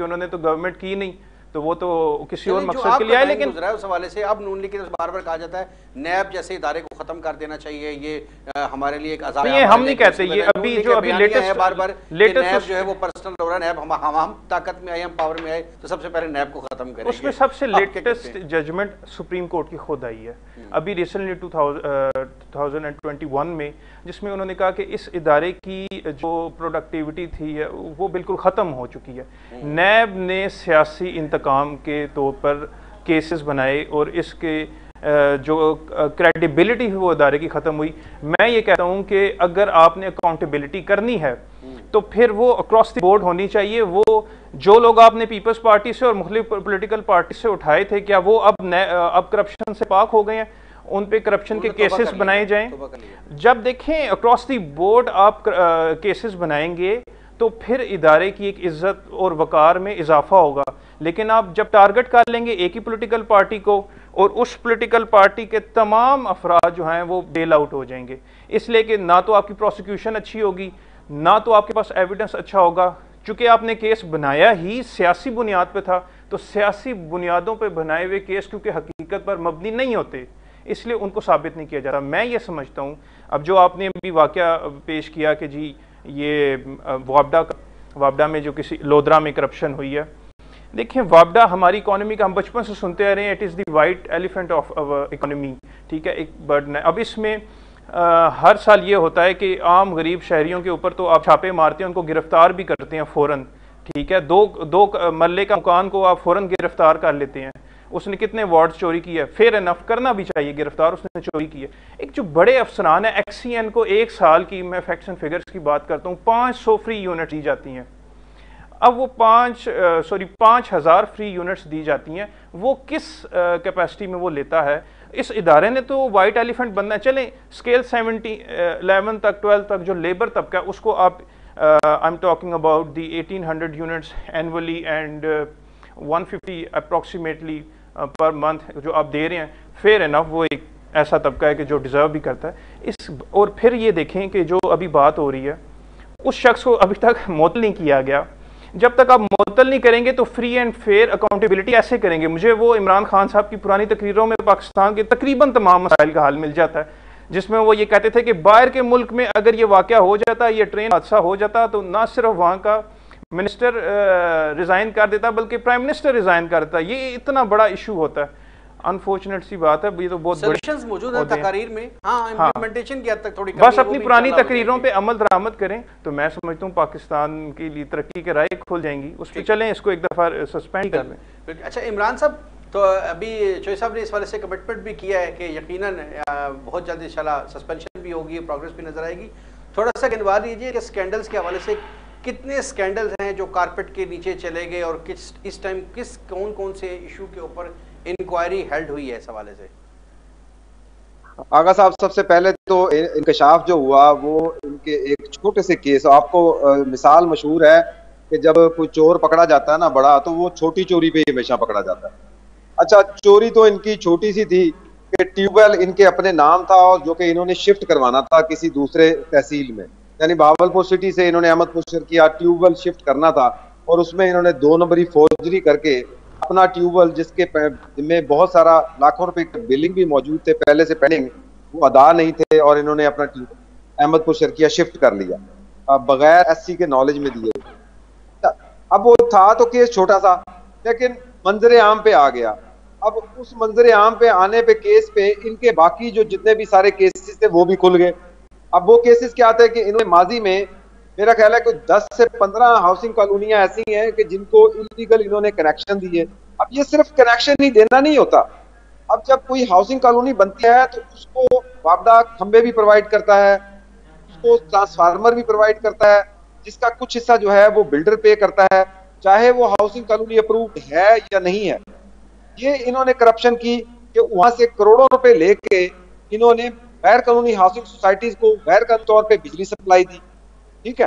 उन्होंने तो गवर्नमेंट की नहीं, तो वो तो किसी और मकसद के लिए आए। लेकिन उस हवाले से अब नून लीग की बार बार कहा जाता है नैब जैसे इदारे को खत्म कर देना चाहिए, ये हमारे लिए एक आजाद नहीं, हम नहीं कहते। ये अभी लेटेस्ट बार बार नैब जो है वो पर्सनल हो रहा है, नैब हम ताकत में आए, हम पावर में आए तो सबसे पहले नैब को खत्म करेंगे। उसमें सबसे लेटेस्ट जजमेंट सुप्रीम कोर्ट की खुद आई है अभी रिसेंटली 2021 में, जिसमें उन्होंने कहा कि इस इदारे की जो प्रोडक्टिविटी थी वो बिल्कुल ख़त्म हो चुकी है। नैब ने सियासी इंतकाम के तौर पर केसेस बनाए और इसके जो क्रेडिबिलिटी वो इदारे की ख़त्म हुई। मैं ये कहता हूँ कि अगर आपने अकाउंटेबिलिटी करनी है तो फिर वो अक्रॉस द बोर्ड होनी चाहिए। वो जो लोग आपने पीपल्स पार्टी से और मुख्तलिफ पॉलिटिकल पार्टी से उठाए थे, क्या वो अब करप्शन से पाक हो गए हैं? उन पे करप्शन के केसेस बनाए जाएं। जब देखें अक्रॉस द बोर्ड आप केसेस बनाएंगे तो तो फिर इदारे की एक इज्जत और वकार में इजाफा होगा। लेकिन आप जब टारगेट कर लेंगे एक ही पॉलिटिकल पार्टी को, और उस पॉलिटिकल पार्टी के तमाम अफराद जो हैं वो बेल आउट हो जाएंगे, इसलिए कि ना तो आपकी प्रोसिक्यूशन अच्छी होगी, ना तो आपके पास एविडेंस अच्छा होगा। चूंकि आपने केस बनाया ही सियासी बुनियाद पे था, तो सियासी बुनियादों पे बनाए हुए केस क्योंकि हकीकत पर मबनी नहीं होते, इसलिए उनको साबित नहीं किया जाता। मैं ये समझता हूँ, अब जो आपने अभी वाकया पेश किया कि जी ये वापडा में जो किसी लोधरा में करप्शन हुई है, देखिए वापडा हमारी इकोनॉमी का हम बचपन से सुनते आ रहे हैं, it is the white elephant of our economy, ठीक है, एक बर्डन है। अब इसमें हर साल ये होता है कि आम गरीब शहरियों के ऊपर तो आप छापे मारते हैं, उनको गिरफ्तार भी करते हैं फ़ौरन, ठीक है, दो मरले का मकान को आप फ़ौरन गिरफ्तार कर लेते हैं। उसने कितने वार्ड्स चोरी की है, फेयर एनफ करना भी चाहिए, गिरफ्तार उसने चोरी की है। एक जो बड़े अफसरान है, एक्सीएन को एक साल की, मैं फैक्ट्स एंड फिगर्स की बात करता हूँ, 500 फ्री यूनिट दी जाती हैं। अब वो 5,000 फ्री यूनिट्स दी जाती हैं, वो किस कैपेसिटी में वो लेता है? इस इदारे ने तो वाइट एलिफेंट बनना है। चलें स्केल 11 तक 12 तक जो लेबर तबका है उसको आप I am talking about the 1800 units annually and 150 approximately per month जो आप दे रहे हैं, फेयर एनफ, वो एक ऐसा तबका है कि जो डिज़र्व भी करता है। और फिर ये देखें कि जो अभी बात हो रही है, उस शख्स को अभी तक मुअत्तल नहीं किया गया। जब तक आप मुअत्तल नहीं करेंगे तो फ्री एंड फेयर अकाउंटेबिलिटी ऐसे करेंगे? मुझे वो इमरान खान साहब की पुरानी तकरीरों में पाकिस्तान के तकरीबन तमाम मसाइल का हल मिल जाता है, जिसमें वो ये कहते थे कि बाहर के मुल्क में अगर ये वाक़या हो जाता, ये ट्रेन हादसा हो जाता, तो ना सिर्फ वहाँ का मिनिस्टर रिज़ाइन कर देता बल्कि प्राइम मिनिस्टर रिज़ाइन कर देता। ये इतना बड़ा इशू होता है। अनफॉर्चुनेट सी बात है, ये तो बहुत सॉल्यूशंस मौजूद है तकरीर में। हाँ, इम्प्लीमेंटेशन की हद तक थोड़ी बस अपनी पुरानी तकरीरों पे अमल दरामद करें तो मैं समझता हूँ पाकिस्तान के लिए तरक्की के राह खुल जाएंगी। उस पर चलें, इसको एक दफ़ा सस्पेंड कर दें। अच्छा इमरान साहब, तो अभी चौधरी साहब ने इस वाले से कमिटमेंट भी किया है कि यकीनन बहुत जल्द इंशाल्लाह सस्पेंशन भी होगी, प्रोग्रेस भी नजर आएगी। थोड़ा सा गिनवा दीजिए कि स्कैंडल्स के हवाले से कितने स्कैंडल्स हैं जो कारपेट के नीचे चले गए, और इस टाइम कौन कौन से इशू के ऊपर इंक्वायरी हेल्ड हुई है इस हवाले से? आगा साहब, सबसे पहले तो इंकशाफ जो हुआ वो इनके एक छोटे से केस, आपको मिसाल मशहूर है कि जब कोई चोर पकड़ा जाता है ना बड़ा, तो वो छोटी चोरी पे हमेशा पकड़ा जाता है। अच्छा, चोरी तो इनकी छोटी सी थी कि ट्यूबवेल इनके अपने नाम था, और जो कि इन्होंने शिफ्ट करवाना था किसी दूसरे तहसील में, यानी बहावलपुर सिटी से इन्होंने अहमदपुर शहर किया, ट्यूबवेल शिफ्ट करना था, और उसमें इन्होंने 2 नंबरी फौजरी करके अपना ट्यूबवेल, जिसके में बहुत सारा लाखों रुपए की बिलिंग भी मौजूद थे पहले से पेंडिंग, वो अदा नहीं थे, और इन्होंने अपना ट्यूबवेल अहमदपुर शहर किया, शिफ्ट कर लिया बगैर एससी के नॉलेज में दिए। अब वो था तो केस छोटा सा, लेकिन मंजरे आम पे आ गया। अब उस मंजरे आम पे आने पे केस पे इनके बाकी जो जितने भी सारे केसेस थे वो भी खुल गए। अब वो केसेस क्या थे कि इन्होंने माजी में मेरा ख्याल है कि 10 से 15 हाउसिंग कॉलोनियां ऐसी हैं कि जिनको इलीगल इन्होंने कनेक्शन दिए। अब ये सिर्फ कनेक्शन ही देना नहीं होता, अब जब कोई हाउसिंग कॉलोनी बनती है तो उसको वापडा खंबे भी प्रोवाइड करता है, उसको ट्रांसफार्मर भी प्रोवाइड करता है, जिसका कुछ हिस्सा जो है वो बिल्डर पे करता है, चाहे वो हाउसिंग कॉलोनी अप्रूव्ड है या नहीं है। ये इन्होंने करप्शन की कि वहां से करोड़ों रुपए लेके इन्होंने गैर कानूनी हाउसिंग सोसाइटीज को गैर कानूनी तौर पे बिजली सप्लाई दी, ठीक है।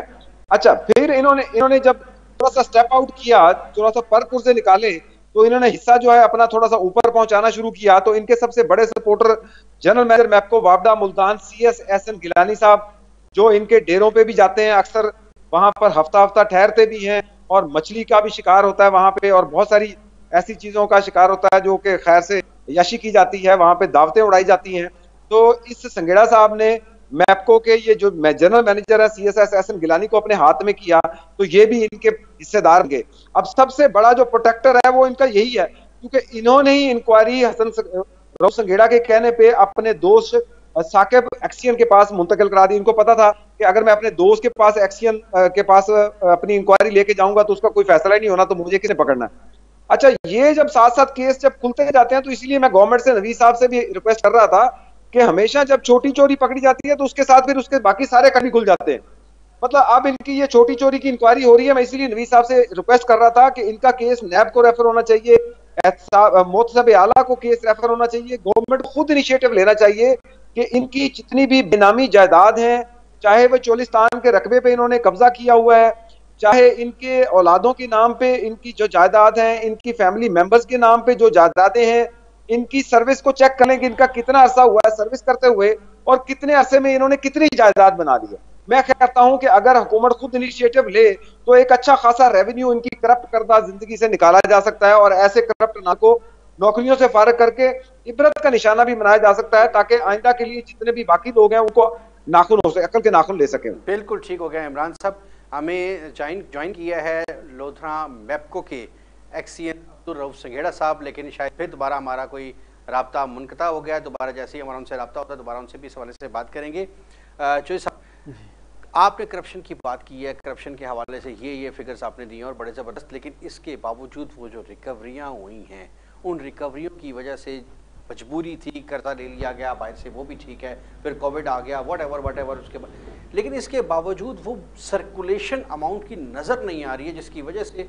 अच्छा, फिर इन्होंने जब थोड़ा सा स्टेप आउट किया, थोड़ा सा पर पुर्जे निकाले, तो इन्होंने हिस्सा जो है अपना थोड़ा सा ऊपर पहुंचाना शुरू किया। तो इनके सबसे बड़े सपोर्टर जनरल मैनेजर मैप्को वापडा मुल्तान CS गिलानी साहब, जो इनके डेरों पे भी जाते हैं, अक्सर वहां पर हफ्ता हफ्ता ठहरते भी हैं, और मछली का भी शिकार होता है वहां पे, और बहुत सारी ऐसी चीजों का शिकार होता है जो कि खैर से यशी की जाती है, वहां पे दावतें उड़ाई जाती हैं। तो इस संगेड़ा साहब ने मैप्को के ये जो जनरल मैनेजर है CS गिलानी को अपने हाथ में किया, तो ये भी इनके हिस्सेदार होंगे। अब सबसे बड़ा जो प्रोटेक्टर है वो इनका यही है, क्योंकि इन्होंने ही इंक्वायरी हसन राव संगेड़ा के कहने पे अपने दोस्त साकिब एक्सियन के पास मुंतकिल करा दी। इनको पता था कि अगर मैं अपने दोस्त के पास एक्सियन के पास अपनी इंक्वायरी लेके जाऊंगा तो उसका कोई फैसला ही नहीं होना, तो मुझे किसे पकड़ना है। अच्छा, ये जब साथ साथ केस जब खुलते जाते हैं, तो इसलिए मैं गवर्नमेंट से नवीद साहब से भी रिक्वेस्ट कर रहा था कि हमेशा जब छोटी चोरी पकड़ी जाती है तो उसके साथ फिर उसके बाकी सारे कभी खुल जाते हैं। मतलब अब इनकी ये छोटी चोरी की इंक्वायरी हो रही है, मैं इसीलिए नवीद साहब से रिक्वेस्ट कर रहा था कि इनका केस नैब को रेफर होना चाहिए, मोहतसब आला को केस रेफर होना चाहिए, गवर्नमेंट को खुद इनिशिएटिव लेना चाहिए कि इनकी जितनी भी बेनामी जायदाद हैं, चाहे वह चोलिस्तान के रकबे पे इन्होंने कब्जा किया हुआ है, चाहे इनके औलादों के नाम पे इनकी जो जायदाद है, इनकी फैमिली मेंबर्स के नाम पे जो जायदादें हैं, इनकी सर्विस को चेक करें कि इनका कितना अरसा हुआ है सर्विस करते हुए और कितने अरसे में इन्होंने कितनी जायदाद बना ली है। मैं कहता हूं कि अगर हुकूमत खुद इनिशिएटिव ले तो एक अच्छा खासा रेवेन्यू इनकी करप्ट करदा जिंदगी से निकाला जा सकता है और ऐसे करप्ट ना को नौकरियों से फारिग करके इबरत का निशाना भी बनाया जा सकता है, ताकि आइंदा के लिए जितने भी बाकी लोग हैं उनको नाखून हो सके, अकल के नाखून ले सके। बिल्कुल ठीक हो गया। इमरान साहब हमें ज्वाइन किया है लोधरा मैप्को के एक्सीएन अब्दुल रऊफ संघेड़ा साहब, लेकिन शायद फिर दोबारा हमारा कोई राब्ता मुनक़ता हो गया। दोबारा जैसे ही हमारा उनसे राब्ता होता है दोबारा उनसे भी इस हवाले से बात करेंगे। चौधरी साहब, आपने करप्शन की बात की है, करप्शन के हवाले से ये फिगर्स आपने दिए और बड़े ज़बरदस्त, लेकिन इसके बावजूद वो जो रिकवरियाँ हुई हैं उन रिकवरियों की वजह से मजबूरी थी, कर्जा ले लिया गया बाहर से, वो भी ठीक है, फिर कोविड आ गया, वट एवर उसके बाद, लेकिन इसके बावजूद वो सर्कुलेशन अमाउंट की नज़र नहीं आ रही है, जिसकी वजह से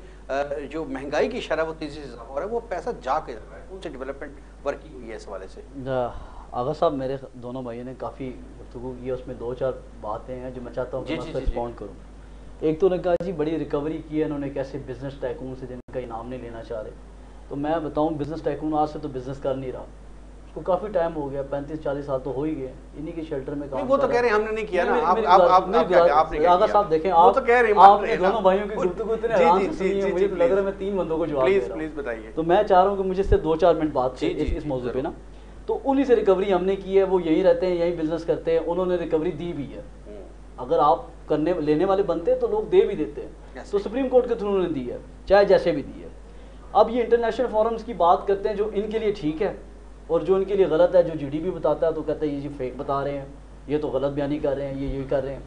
जो महंगाई की शरह वो तेज़ी से इजाफा हो रहा है, वो पैसा जा के जा रहा है। कौन सी डेवलपमेंट वर्किंग हुई है इस हवाले से? आगा साहब, मेरे दोनों भाइयों ने काफ़ी गुफ्तगू की है, उसमें 2-4 बातें हैं जो मैं चाहता हूँ कि मैं रिस्पॉन्ड करूँ। एक तो उन्होंने कहा जी बड़ी रिकवरी की है इन्होंने, कैसे बिजनेस टाइकून से जिनका इनाम नहीं लेना चाह रहे। तो मैं बताऊँ, बिजनेस टाइकून आज से तो बिजनेस कर नहीं रहा, उसको काफ़ी टाइम हो गया, 35-40 साल तो हो ही गए, इन्हीं के शेल्टर में काम। वो तो कह रहे हैं हमने नहीं किया ना, आगा साहब देखें, आपने दोनों भाइयों की गुफ्तगू इतने आराम से सुनी है, मुझे तो लग रहा है मैं 3 बंदों को जवाब दे रहा हूं। प्लीज बताइए। तो मैं चाह रहा हूँ कि मुझे इससे 2-4 मिनट बात इस मौजूद पे ना, तो उन्हीं से रिकवरी हमने की है, वो यहीं रहते हैं, यहीं बिजनेस करते हैं, उन्होंने रिकवरी दी भी है। अगर आप लेने वाले बनते हैं तो लोग दे भी देते हैं, तो सुप्रीम कोर्ट के थ्रू उन्होंने दी है, चाहे जैसे भी दी है। अब ये इंटरनेशनल फोरम्स की बात करते हैं जो इनके लिए ठीक है और जो इनके लिए गलत है, जो जीडीपी बताता है तो कहते हैं ये जी फेक बता रहे हैं, ये तो गलत बयानी कर रहे हैं, ये कर रहे हैं।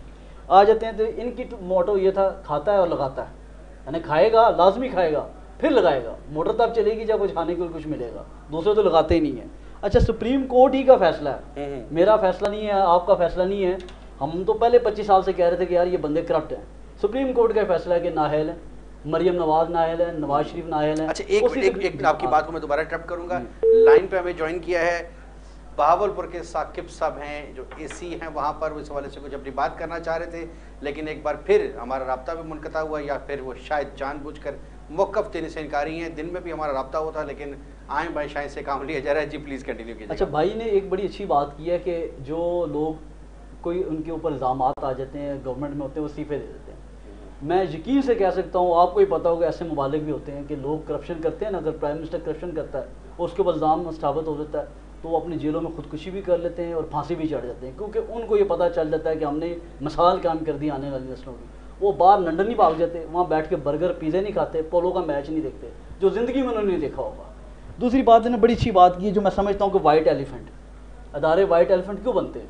आ जाते हैं तो इनकी मोटो ये था, खाता है और लगाता है, यानी खाएगा लाजमी खाएगा फिर लगाएगा, मोटर तब चलेगी जब कुछ खाने को कुछ मिलेगा, दूसरे तो लगाते ही नहीं है। अच्छा, सुप्रीम कोर्ट ही का फैसला है, मेरा फैसला नहीं है, आपका फैसला नहीं है। हम तो पहले 25 साल से कह रहे थे कि यार ये बंदे करप्ट हैं, सुप्रीम कोर्ट का फैसला है कि नाअहल है, मरियम नवाज नाअहल है, नवाज शरीफ नाअहल है। अच्छा, एक आपकी बात को मैं दोबारा इंटरप्ट करूंगा। लाइन पे हमें ज्वाइन किया है बहावलपुर के साकिब साहब हैं, जो एसी हैं वहाँ पर, इस हवाले से कुछ अपनी बात करना चाह रहे थे, लेकिन एक बार फिर हमारा राब्ता भी मुनक़ता हुआ, या फिर वो शायद जानबूझकर मौक़िफ़ देने से इनकारी हैं। दिन में भी हमारा राब्ता हुआ था, लेकिन आए भाई शायद से काम लिया जा रहा है। जी प्लीज़ कंटिन्यू कीजिए। अच्छा, भाई ने एक बड़ी अच्छी बात की है कि जो लोग कोई उनके ऊपर इल्ज़ाम आ जाते हैं, गवर्नमेंट में होते हैं, वो इस्तीफ़े दे देते हैं। मैं यकीन से कह सकता हूँ, आपको ही पता होगा, ऐसे मुबालिक भी होते हैं कि लोग करप्शन करते हैं ना, अगर प्राइम मिनिस्टर करप्शन करता है और उसके ऊपर इल्ज़ाम साबित हो जाता है तो वो अपनी जेलों में खुदकुशी भी कर लेते हैं और फांसी भी चढ़ जाते हैं, क्योंकि उनको ये पता चल जाता है कि हमने मिसाल काम कर दी आने वाली नस्लों की। वो बाहर लंदन नहीं भाग जाते, वहाँ बैठ के बर्गर पिज़्ज़े नहीं खाते, पोलो का मैच नहीं देखते, जो ज़िंदगी में उन्होंने नहीं देखा होगा। दूसरी बात इन्होंने बड़ी अच्छी बात की है, जो मैं समझता हूँ कि वाइट एलिफेंट अदारे वाइट एलिफेंट क्यों बनते हैं,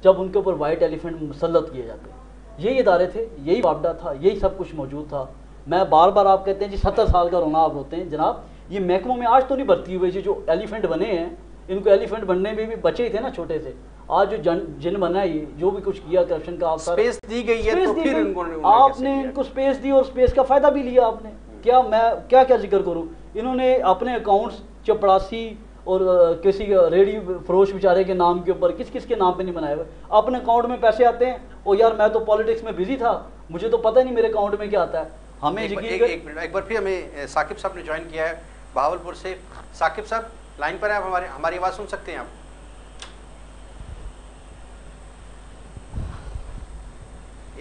जब उनके ऊपर वाइट एलिफेंट मुसल्लत किए जाते हैं। यही इदारे थे, यही वापडा था, यही सब कुछ मौजूद था। मैं बार बार आप कहते हैं जी 70 साल का रोना आप रोते हैं, जनाब ये महकमों में आज तो नहीं भर्ती हुई, जो एलिफेंट बने हैं इनको एलिफेंट बनने में भी बचे ही थे ना छोटे से। आज जो जिन बना है, ये जो भी कुछ किया करप्शन का, स्पेस दी गई है, तो फिर आपने इनको स्पेस दी और स्पेस का फ़ायदा भी लिया आपने। क्या मैं क्या जिक्र करूँ, इन्होंने अपने अकाउंट्स चपड़ासी और किसी रेडी फरोश बेचारे के नाम के ऊपर किस के नाम पे नहीं बनाए हुए, अपने अकाउंट में पैसे आते हैं, और यार मैं तो पॉलिटिक्स में बिजी था, मुझे तो पता नहीं मेरे अकाउंट में क्या आता है। हमें एक बार फिर हमें साकिब साहब ने ज्वाइन किया है बहावलपुर से। साकिब साहब लाइन पर है, आप हमारी आवाज़ सुन सकते हैं आप?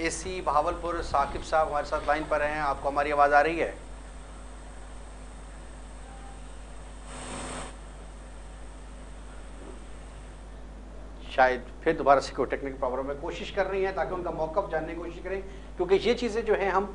एसी बहावलपुर साकिब साहब हमारे साथ लाइन पर हैं, आपको हमारी आवाज़ आ रही है? शायद फिर दोबारा से कोई टेक्निकल प्रॉब्लम में कोशिश कर रही हैं, ताकि उनका मौक़िफ़ जानने की कोशिश करें, क्योंकि ये चीज़ें जो हैं हम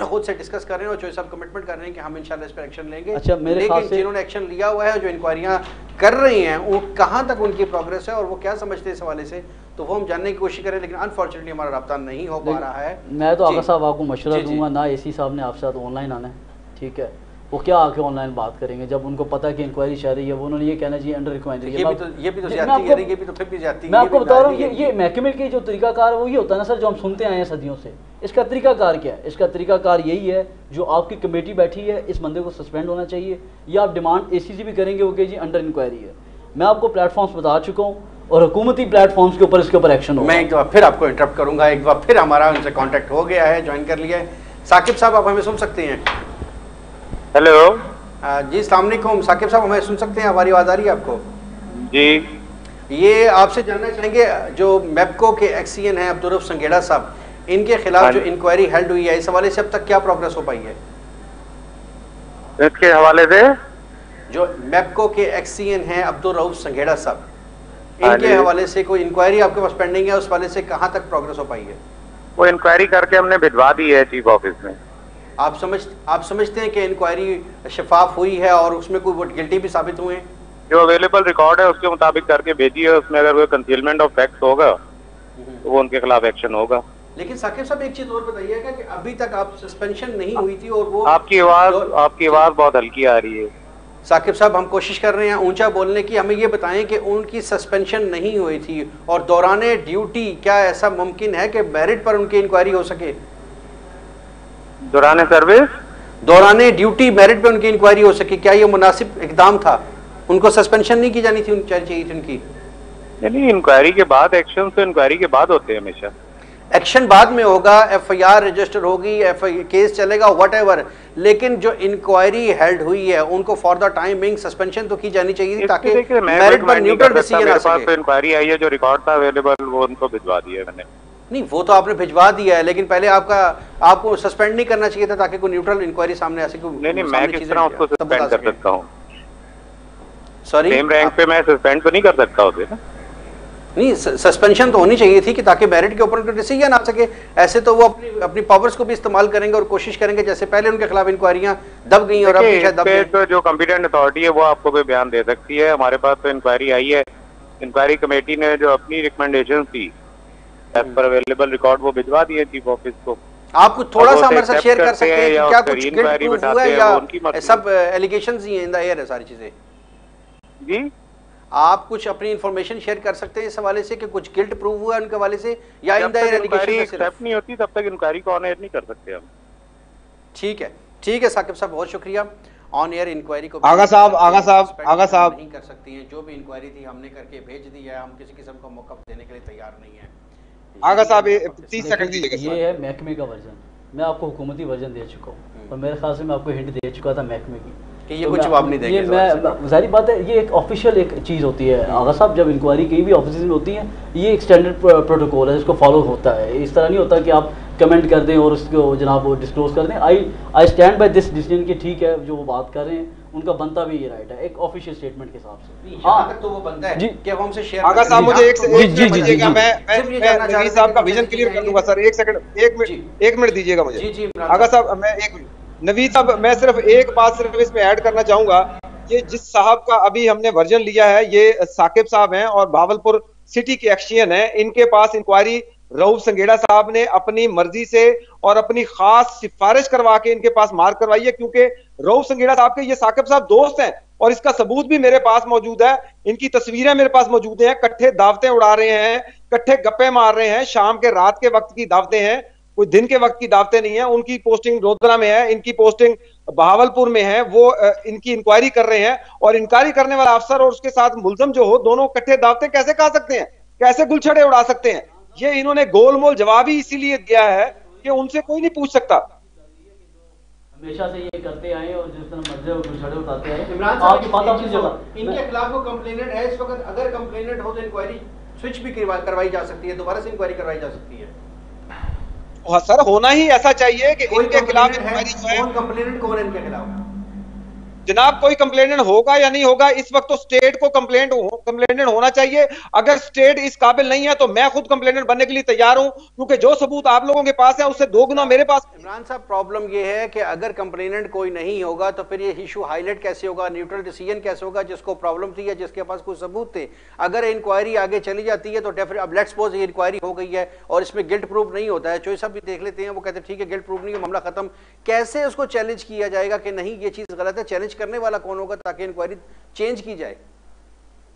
खुद से डिस्कस कर रहे हैं और जो सब कमिटमेंट कर रहे हैं कि हम इंशाल्लाह इस पर एक्शन लेंगे। अच्छा, लेकिन जिन्होंने एक्शन लिया हुआ है, जो इंक्वायरियाँ कर रही हैं, वो कहाँ तक उनकी प्रोग्रेस है और वो क्या समझते हैं इस हवाले से, तो वो हम जानने की कोशिश करें, लेकिन अनफॉर्चुनेटली हमारा रब्ता नहीं हो पा रहा है। मैं तो आगा साहब आपको मशवरा दूंगा ना, एसी साहब ने आपके साथ ऑनलाइन आना है, ठीक है, वो क्या आके ऑनलाइन बात करेंगे जब उनको पता है कि इंक्वायरी चल रही है, वो उन्होंने ये कहना चाहिए अंडर इंक्वायरी। ये भी तो ज्यादती है, ये भी तो फिर भी ज्यादती है। मैं आपको बता रहा हूँ, ये महकमे के जो तरीकाकार है वो ये होता है ना सर, जो हम सुनते आए हैं सदियों से। इसका तरीकाकार क्या है? इसका तरीकाकार यही है, जो आपकी कमेटी बैठी है, इस बंदे को सस्पेंड होना चाहिए, या आप डिमांड एसीसी भी करेंगे, ओके जी अंडर इंक्वायरी है। मैं आपको प्लेटफॉर्म्स बता चुका हूँ और हुकूमती प्लेटफॉर्म्स के ऊपर इसके ऊपर एक्शन होगा। मैं एक दफ़ा फिर आपको इंटरप्ट करूँगा, एक दफ़ा फिर हमारा उनसे कॉन्टैक्ट हो गया है, ज्वाइन कर लिया है। साकिब साहब आप हमें सुन सकते हैं? हेलो जी अस्सलाम वालेकुम साकिब साहब, हमें सुन सकते हैं? हमारी आवाज़ आ रही है आपको? जी। ये आपसे जानना चाहेंगे जो मैप्को के एक्सीएन हैं अब्दुल रऊफ संघेड़ा साहब, इनके खिलाफ जो इंक्वायरी हेल्ड हुई है, इस हवाले से अब तक क्या प्रोग्रेस हो पाई है? इसके हवाले से जो मैप्को के एक्सीएन हैं अब्दुल रऊफ संघेड़ा साहब, इनके हवाले से कोई इंक्वायरी आपके पास पेंडिंग है? उस हवाले से कहाँ तक प्रोग्रेस हो पाई है? वो इंक्वायरी करके हमने भिजवा दी है चीफ ऑफिस में। आप समझते हैं कि इंक्वायरी शफाफ हुई है और उसमें कोई वो गिल्टी भी साबित हुए हैं? जो अवेलेबल रिकॉर्ड है उसके मुताबिक करके भेजी है, उसमें अगर कोई कंसीलमेंट ऑफ फैक्ट्स होगा तो वो उनके खिलाफ एक्शन होगा। लेकिन साकिब साहब एक चीज और बताइएगा कि अभी तक आप सस्पेंशन नहीं हुई थी और वो आपकी आवाज बहुत हल्की आ रही है। साकिब साहब हम कोशिश कर रहे हैं ऊंचा बोलने की, हमें ये बताएं कि उनकी सस्पेंशन नहीं हुई थी और दौराने ड्यूटी क्या ऐसा मुमकिन है कि मेरिट पर उनकी इंक्वायरी हो सके? दौराने ड्यूटी मेरिट पर उनकी इंक्वायरी हो सके, क्या ये मुनासिब इकदाम था? उनको सस्पेंशन नहीं की जानी थी, चाहिए थी उनकी? नहीं, इंक्वायरी के बाद एक्शन तो इंक्वायरी के बाद होते हैं हमेशा। एक्शन बाद में होगा, एफआईआर रजिस्टर होगी, केस चलेगा व्हाटएवर, लेकिन जो इंक्वायरी हेल्ड हुई है उनको for the time being suspension तो की जानी चाहिए ताकि मेरिट पर न्यूट्रल डिसीजन आ सके। तो इंक्वायरी आई है, जो रिकॉर्ड था अवेलेबल वो उनको भिजवा दिया मैंने। नहीं वो तो आपने भिजवा दिया है, लेकिन पहले आपको सस्पेंड नहीं करना चाहिए था ताकि कोई न्यूट्रल इंक्वायरी सामने आ सके। नहीं, मैं किस तरह उसको सस्पेंड कर सकता हूँ? सॉरी, सेम रैंक पे मैं सस्पेंड तो नहीं कर सकता उसे ना? नहीं, सस्पेंशन तो होनी चाहिए थी कि ताकि मेरिट के ऊपर डिसीजन आ सके। ऐसे तो वो अपनी पावर्स को भी इस्तेमाल करेंगे और कोशिश करेंगे जैसे पहले उनके खिलाफ इंक्वायरियां दब गई और अब शायद दब गई। तो जो कॉम्पिटेंट अथॉरिटी है वो आपको कोई बयान दे सकती है। हमारे पास तो इंक्वायरी आई है, इंक्वायरी कमेटी ने जो अपनी रिकमेंडेशन थी एज पर अवेलेबल रिकॉर्ड वो भिजवा दिए चीफ ऑफिस को। आप कुछ थोड़ा सा हमारे साथ शेयर कर सकते हैं कि क्या कुछ गिल्ट प्रूफ हुआ है या सब एलिगेशंस ही हैं, इन द एयर है सारी चीजें? जी, आप कुछ अपनी इंफॉर्मेशन शेयर कर सकते हैं इस हवाले से कि कुछ गिल्ट प्रूव हुआ है उनके हवाले से या in the air allegation accept नहीं होती तब तक इंक्वायरी को ऑन एयर नहीं कर सकते हम। ठीक है साकिब साहब, बहुत शुक्रिया। ऑन एयर इंक्वायरी को आगा साहब नहीं कर सकती हैं, जो भी इंक्वायरी थी हमने करके भेज दी है, हम किसी किस्म का मौका देने के लिए तैयार नहीं है। आगा साहब 30 सेकंड दीजिएगा। ये है महकमे का वर्जन, मैं आपको हुकूमती वर्जन दे चुका हूँ और मेरे ख्याल से मैं आपको हिंट दे चुका था महकमे की कि ये कुछ जवाब नहीं देंगे। ये मैं जाहिर बात है, ये एक ऑफिशियल एक चीज़ होती है आगा साहब, जब इंक्वायरी कहीं भी ऑफिस में होती है ये एक स्टैंडर्ड प्रोटोकॉल है, इसको फॉलो होता है। इस तरह नहीं होता कि आप कमेंट कर दें और उसको जनाब वो डिस्क्लोज कर दें। I stand by this decision कि ठीक है जो वो बात कर रहे हैं उनका बनता भी ये राइट है एक ऑफिशियल स्टेटमेंट के हिसाब से। यहाँ तक तो वो बनता है कि वो हमसे शेयर। आगा साहब मुझे एक दीजिएगा, मैं नवीद साहब का विजन क्लियर कर दूंगा सर। एक मिनट दीजिएगा मुझे। आगा साहब मैं नवीद साहब मैं सिर्फ एक बात सिर्फ इसमें ऐड करना चाहूंगा। ये जिस साहब का अभी हमने वर्जन लिया है ये साकिब साहब हैं और भावलपुर सिटी के एक्शियन है। इनके पास इंक्वायरी रऊफ संघेड़ा साहब ने अपनी मर्जी से और अपनी खास सिफारिश करवा के इनके पास मार्क करवाई है, क्योंकि रऊफ संघेड़ा साहब के ये साकिब साहब दोस्त हैं और इसका सबूत भी मेरे पास मौजूद है। इनकी तस्वीरें मेरे पास मौजूद हैं, इकट्ठे दावतें उड़ा रहे हैं, इकट्ठे गप्पे मार रहे हैं, शाम के रात के वक्त की दावतें हैं, कोई दिन के वक्त की दावतें नहीं है। उनकी पोस्टिंग रोदरा में है, इनकी पोस्टिंग बहावलपुर में है। वो इनकी इंक्वायरी कर रहे हैं और इंक्वायरी करने वाला अफसर और उसके साथ मुलजम जो हो दोनों इकट्ठे दावतें कैसे खा सकते हैं, कैसे गुलछड़े उड़ा सकते हैं? ये इन्होंने गोलमोल जवाब ही इसीलिए दिया है कि उनसे कोई नहीं पूछ सकता। हमेशा से ये करते आए और जिस तरह मर्जी वो गुलछड़े उठाते हैं। इमरान साहब की बात अपनी जगह, इनके खिलाफ वो कंप्लेनेंट है इस वक्त, अगर कंप्लेनेंट हो तो इंक्वायरी स्विच भी करवाई जा सकती है, दोबारा से इंक्वायरी करवाई जा सकती है। हाँ सर, होना ही ऐसा चाहिए कि इनके खिलाफ इंक्वायरी जो है। कौन कंप्लेनेंट कौन है इनके खिलाफ? जनाब कोई कंप्लेनेंट होगा या नहीं होगा इस वक्त तो स्टेट को कंप्लेनेंट होना चाहिए। अगर स्टेट इस काबिल नहीं है तो मैं खुद कंप्लेनेंट बनने के लिए तैयार हूं, क्योंकि जो सबूत आप लोगों के पास है उससे 2 गुना मेरे पास। इमरान साहब प्रॉब्लम यह है कि अगर कंप्लेनेंट कोई नहीं होगा तो फिर ये इशू हाईलाइट कैसे होगा, न्यूट्रल डिसीजन कैसे होगा जिसको प्रॉब्लम थी या जिसके पास कुछ सबूत थे। अगर इंक्वायरी आगे चली जाती है तो डेफिनेटली अब लेट्स सपोज ये इंक्वायरी हो गई है और इसमें गिल्ट प्रूफ नहीं होता है, चॉइस भी देख लेते हैं, वो कहते हैं ठीक है गिल्ट प्रूफ नहीं है, मामला खत्म। कैसे उसको चैलेंज किया जाएगा कि नहीं ये चीज गलत है? चैलेंज करने वाला कौन होगा ताकि इंक्वायरी चेंज की जाए?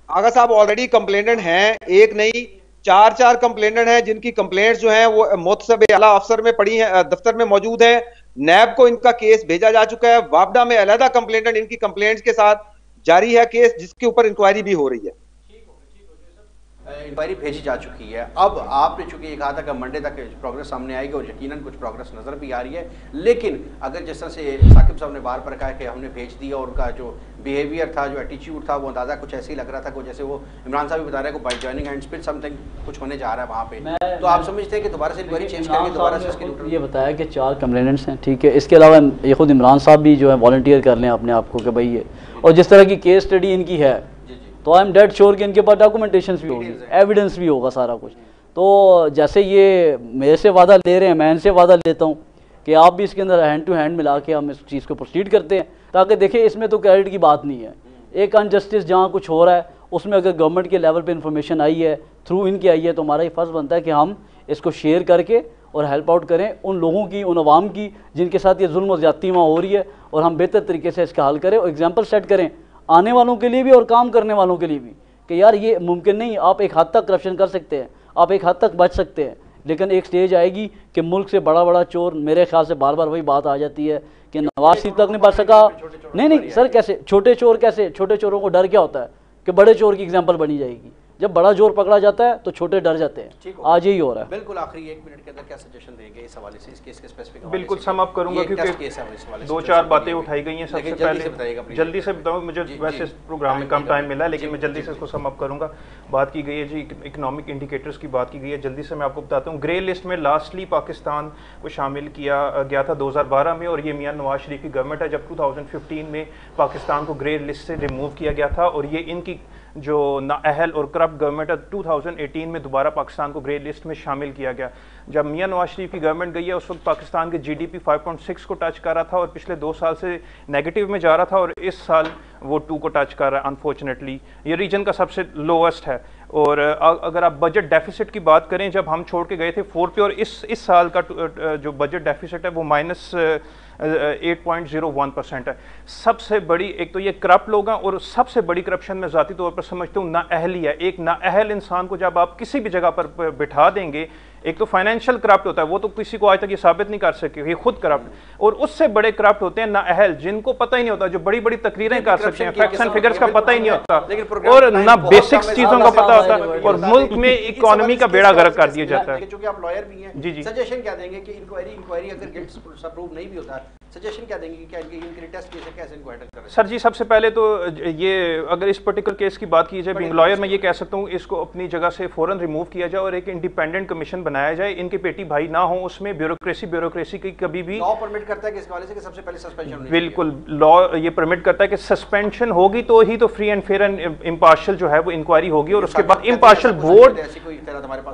आगा साहब ऑलरेडी कंप्लेनेंट हैं, एक नहीं 4 कंप्लेनेंट हैं जिनकी कंप्लेंट्स जो हैं वो मुतसब आला अफसर में पड़ी हैं, दफ्तर में मौजूद है। नैब को इनका केस भेजा जा चुका है। वापडा में अलहदा कंप्लेनेंट इनकी कंप्लेंट्स के साथ जारी है केस, जिसके ऊपर इंक्वायरी भी हो रही है। इंक्वायरी भेजी जा चुकी है। अब आपने चूंकि ये कहा था कि मंडे तक प्रोग्रेस सामने आएगी और यकीनन कुछ प्रोग्रेस नजर भी आ रही है, लेकिन अगर जिस तरह से साकिब साहब ने बार बार कहा कि हमने भेज दिया और उनका जो बिहेवियर था, जो एटीट्यूड था, वो अंदाजा कुछ ऐसे ही लग रहा था कि जैसे वो इमरान साहब भी बता रहे हैं bye joining and spill something कुछ होने जा रहा है वहाँ पे, तो आप समझते हैं कि दोबारा से इंक्वायरी चेंज करके दोबारा से इसके ये बताया कि 4 कंप्लेनेंट्स हैं, ठीक है। इसके अलावा ये खुद इमरान साहब भी जो है वॉलंटियर कर लें अपने आप को कि भाई ये, और जिस तरह की केस स्टडी इनकी है तो आई एम डेड श्योर कि इनके पास डॉक्यूमेंटेशन भी होगी, एविडेंस भी होगा सारा कुछ। तो जैसे ये मेरे से वादा ले रहे हैं, मैं इनसे वादा लेता हूँ कि आप भी इसके अंदर हैंड टू हैंड मिला के हम इस चीज़ को प्रोसीड करते हैं, ताकि देखिए इसमें तो क्रेडिट की बात नहीं है। एक अनजस्टिस जहाँ कुछ हो रहा है उसमें अगर गवर्नमेंट के लेवल पे इन्फॉर्मेशन आई है, थ्रू इनकी आई है, तो हमारा ये फ़र्ज़ बनता है कि हम इसको शेयर करके और हेल्प आउट करें उन लोगों की, उन अवाम की जिनके साथ ये जुल्म और ज़्यादती वहाँ हो रही है, और हम बेहतर तरीके से इसका हल करें और एग्जाम्पल सेट करें आने वालों के लिए भी और काम करने वालों के लिए भी कि यार ये मुमकिन नहीं, आप एक हद तक करप्शन कर सकते हैं, आप एक हद तक बच सकते हैं, लेकिन एक स्टेज आएगी कि मुल्क से बड़ा बड़ा चोर, मेरे ख्याल से बार बार वही बात आ जाती है कि नवाज शरीफ तक नहीं बच सका। नहीं सर, कैसे छोटे चोर, कैसे छोटे चोरों को डर क्या होता है कि बड़े चोर की एग्जाम्पल बनी जाएगी। जब बड़ा जोर पकड़ा जाता है तो छोटे डर जाते हैं। आज यही हो रहा है। बिल्कुल आखिरी 1 मिनट के अंदर क्या सजेशन देंगे इस हवाले से, इस केस के स्पेसिफिक? बिल्कुल सम अप करूंगा क्योंकि 2-4 बातें उठाई गई हैं। सबसे पहले जल्दी से बताऊं, मुझे वैसे प्रोग्राम में कम टाइम मिला है लेकिन मैं जल्दी से इसको सम अप करूंगा। बात की गई है जी इकोनॉमिक इंडिकेटर्स की बात की गई है, जल्दी से मैं आपको बताता हूँ। ग्रे लिस्ट में लास्टली पाकिस्तान को शामिल किया गया था 2012 में, और ये मियां नवाज शरीफ की गवर्नमेंट है जब 2015 में पाकिस्तान को ग्रे लिस्ट से रिमूव किया गया था, और ये इनकी जो नाअहल और करप्ट गवर्नमेंट है 2018 में दोबारा पाकिस्तान को ग्रे लिस्ट में शामिल किया गया। जब मियां नवाज शरीफ की गवर्नमेंट गई है उस वक्त पाकिस्तान के जीडीपी 5.6 को टच कर रहा था और पिछले 2 साल से नेगेटिव में जा रहा था, और इस साल वो 2 को टच कर रहा है। अनफॉर्चुनेटली ये रीजन का सबसे लोएस्ट है। और अगर आप बजट डेफिसिट की बात करें, जब हम छोड़ के गए थे 4 पे, और इस साल का जो बजट डेफिसिट है वो -8.01% है। सबसे बड़ी, एक तो ये करप्ट लोग हैं, और सबसे बड़ी करप्शन मैं ज़ाती तौर पर समझता हूँ नाअहली है। एक नाअहल इंसान को जब आप किसी भी जगह पर बिठा देंगे, एक तो फाइनेंशियल करप्ट होता है, वो तो किसी को आज तक ये साबित नहीं कर सके, ये खुद करप्ट, और उससे बड़े करप्ट होते हैं नाअहल, जिनको पता ही नहीं होता, जो बड़ी बड़ी तकरीरें कर सकते हैं, फैक्ट्स एंड फिगर्स का पता ही नहीं होता, और ना बेसिक्स चीजों का पता होता, और मुल्क में इकोनॉमी का बेड़ा गर्क कर दिया जाता है। क्योंकि आप लॉयर भी हैं, जी, सजेशन क्या देंगे कि इंक्वायरी अगर गिल्ट प्रूव नहीं भी होता, सजेशन क्या देंगे कि क्या इनके टेस्ट केस कैसे इंक्वायरी करें? सर जी, सबसे पहले तो ये अगर इस पर्टिकुलर केस की बात की जाए, बीइंग लॉयर मैं ये कह सकता हूँ इसको अपनी जगह से फौरन रिमूव किया जाए और एक इंडिपेंडेंट कमीशन बनाया जाए। इनके पेटी भाई ना हो उसमें, ब्यूरोक्रेसी की कभी भी लॉ परमिट करता है कि इस वाले से कि सबसे पहले सस्पेंशन होनी चाहिए। बिल्कुल, लॉ ये परमिट करता है कि सस्पेंशन होगी तो ही तो free and fair and impartial जो है वो इंक्वायरी होगी, और उसके बाद इम्पार्शियल बोर्ड।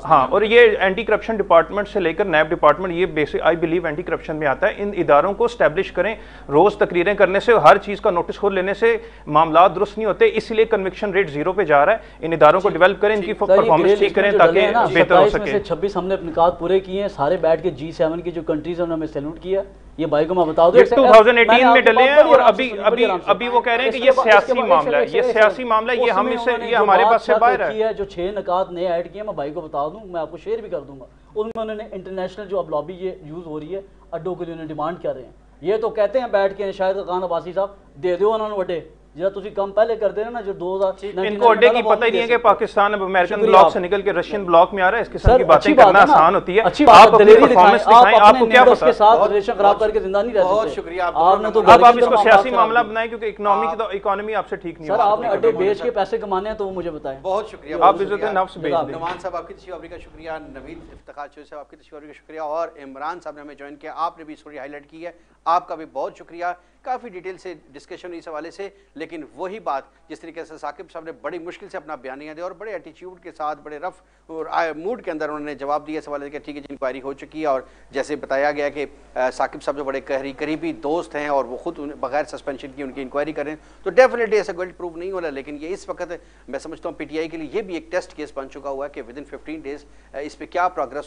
हाँ, और ये एंटी करप्शन डिपार्टमेंट से लेकर नैब डिपार्टमेंट, ये basic I believe anti corruption में आता है। इन इदारों को स्टैब्लिश करें। रोज तकरीरें करने से, हर चीज का नोटिस खोल लेने से मामला दुरुस्त नहीं होते, इसलिए कन्विक्शन रेट 0 पे जा रहा है। इन इदारों को डेवलप करें, इनकी परफॉर्मेंस ठीक करें ताकि बेहतर हो सके। 26 हमने अपने निकात पूरे किए हैं, सारे बैठ के G7 की जो कंट्रीज है उन्होंने हमें सैल्यूट किया। ये भाई को मैं बता दूं 2018 में डले हैं, और अभी वो कह रहे हैं कि ये सियासी मामला है, ये सियासी मामला है, ये हम इससे, ये हमारे पास से बाहर है। जो 6 निकात नए ऐड किए मैं भाई को बता दूं, मैं आपको शेयर भी कर दूंगा। उनमें उन्होंने इंटरनेशनल जो अब लॉबी ये यूज हो रही है अड्डों के लिए उन्होंने डिमांड कर रहे हैं। ये तो कहते हैं बैठ के शायद खान अब्बासी साहब दे दो उन्होंने वड्डे जरा तुसी कम पहले कर देना ना, जो 2000 इनको अड्डे की पता ही नहीं है कि पाकिस्तान अब अमेरिकन ब्लॉक से निकल के रशियन ब्लॉक में आ रहा है। इस किस्म की बातें करना आसान होती है। आप अपनी परफॉर्मेंस दिखाएं, आपको क्या पता के साथ रिलेशन खराब करके जिंदा नहीं रह सकते। बहुत शुक्रिया आपने तो अब आप इसको सियासी मामला बनाएं, क्योंकि इकोनॉमी आपसे ठीक नहीं है। सर आपने अड्डे बेच के पैसे कमाने हैं तो वो मुझे बताएं। बहुत शुक्रिया, आप इज्जत नफ्स बेच दें। नुमान साहब आपकी तशरीफ का शुक्रिया, नवीद इफ्तिखार चौधरी साहब आपकी तशरीफ का शुक्रिया, और इमरान साहब ने हमें ज्वाइन किया, आपने भी स्टोरी हाईलाइट की है, आपका भी बहुत शुक्रिया। काफ़ी डिटेल से डिस्कशन इस हवाले से, लेकिन वही बात जिस तरीके से साकिब साहब ने बड़ी मुश्किल से अपना बयानिया दिया और बड़े एटीट्यूड के साथ, बड़े रफ और मूड के अंदर उन्होंने जवाब दिया इस हवाले से कि ठीक है जी इंक्वायरी हो चुकी है, और जैसे बताया गया कि साकिब साहब जो बड़े करीबी दोस्त हैं और वो खुद बगैर सस्पेंशन की उनकी इंक्वायरी करें, तो डेफिनेटली ऐसा गिल्ट प्रूव नहीं हो रहा। लेकिन ये इस वक्त मैं समझता हूँ PTI के लिए ये भी एक टेस्ट केस बन चुका हुआ है कि विद इन 15 डेज इस पर क्या प्रोग्रेस